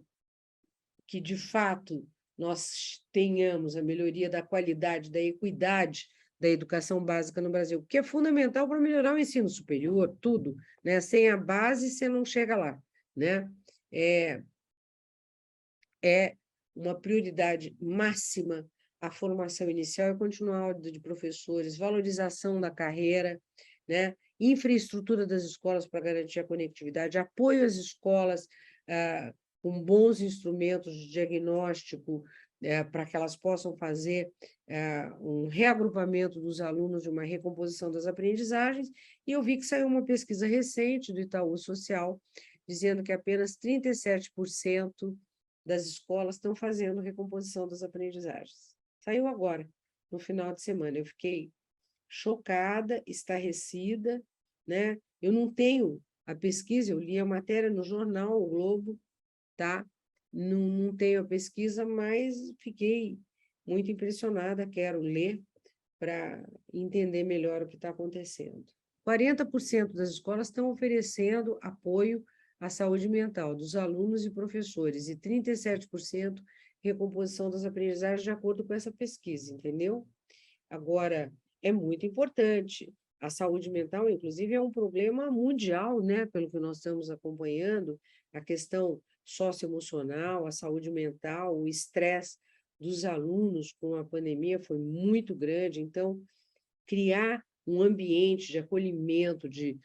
que, de fato, nós tenhamos a melhoria da qualidade, da equidade da educação básica no Brasil, que é fundamental para melhorar o ensino superior, tudo, né? Sem a base, você não chega lá, né? É uma prioridade máxima a formação inicial e continuada de professores, valorização da carreira, né? Infraestrutura das escolas para garantir a conectividade, apoio às escolas com bons instrumentos de diagnóstico para que elas possam fazer um reagrupamento dos alunos e uma recomposição das aprendizagens. E eu vi que saiu uma pesquisa recente do Itaú Social, dizendo que apenas 37% das escolas estão fazendo recomposição das aprendizagens. Saiu agora, no final de semana. Eu fiquei chocada, estarrecida, né? Eu não tenho a pesquisa, eu li a matéria no jornal O Globo, tá? Não tenho a pesquisa, mas fiquei muito impressionada, quero ler para entender melhor o que está acontecendo. 40% das escolas estão oferecendo apoio à saúde mental dos alunos e professores, e 37% recomposição das aprendizagens, de acordo com essa pesquisa, entendeu? Agora, é muito importante. A saúde mental, inclusive, é um problema mundial, né? Pelo que nós estamos acompanhando, a questão socioemocional, a saúde mental, o estresse dos alunos com a pandemia foi muito grande. Então, criar um ambiente de acolhimento, de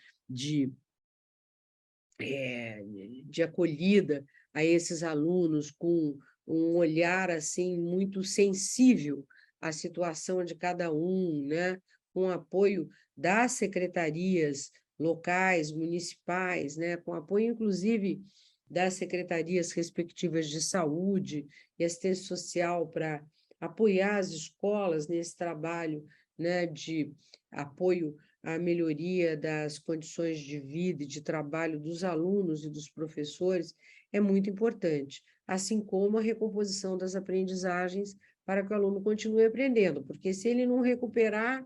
acolhida a esses alunos, com um olhar assim muito sensível à situação de cada um, né? Com apoio das secretarias locais, municipais, né? Com apoio, inclusive, das secretarias respectivas de saúde e assistência social para apoiar as escolas nesse trabalho, né? De apoio a melhoria das condições de vida e de trabalho dos alunos e dos professores é muito importante, assim como a recomposição das aprendizagens para que o aluno continue aprendendo, porque se ele não recuperar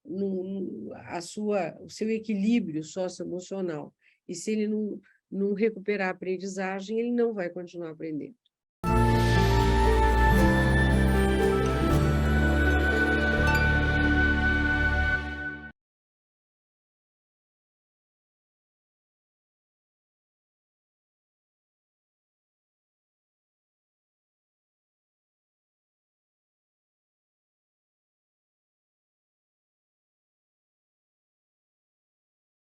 o seu equilíbrio socioemocional, e se ele não recuperar a aprendizagem, ele não vai continuar aprendendo.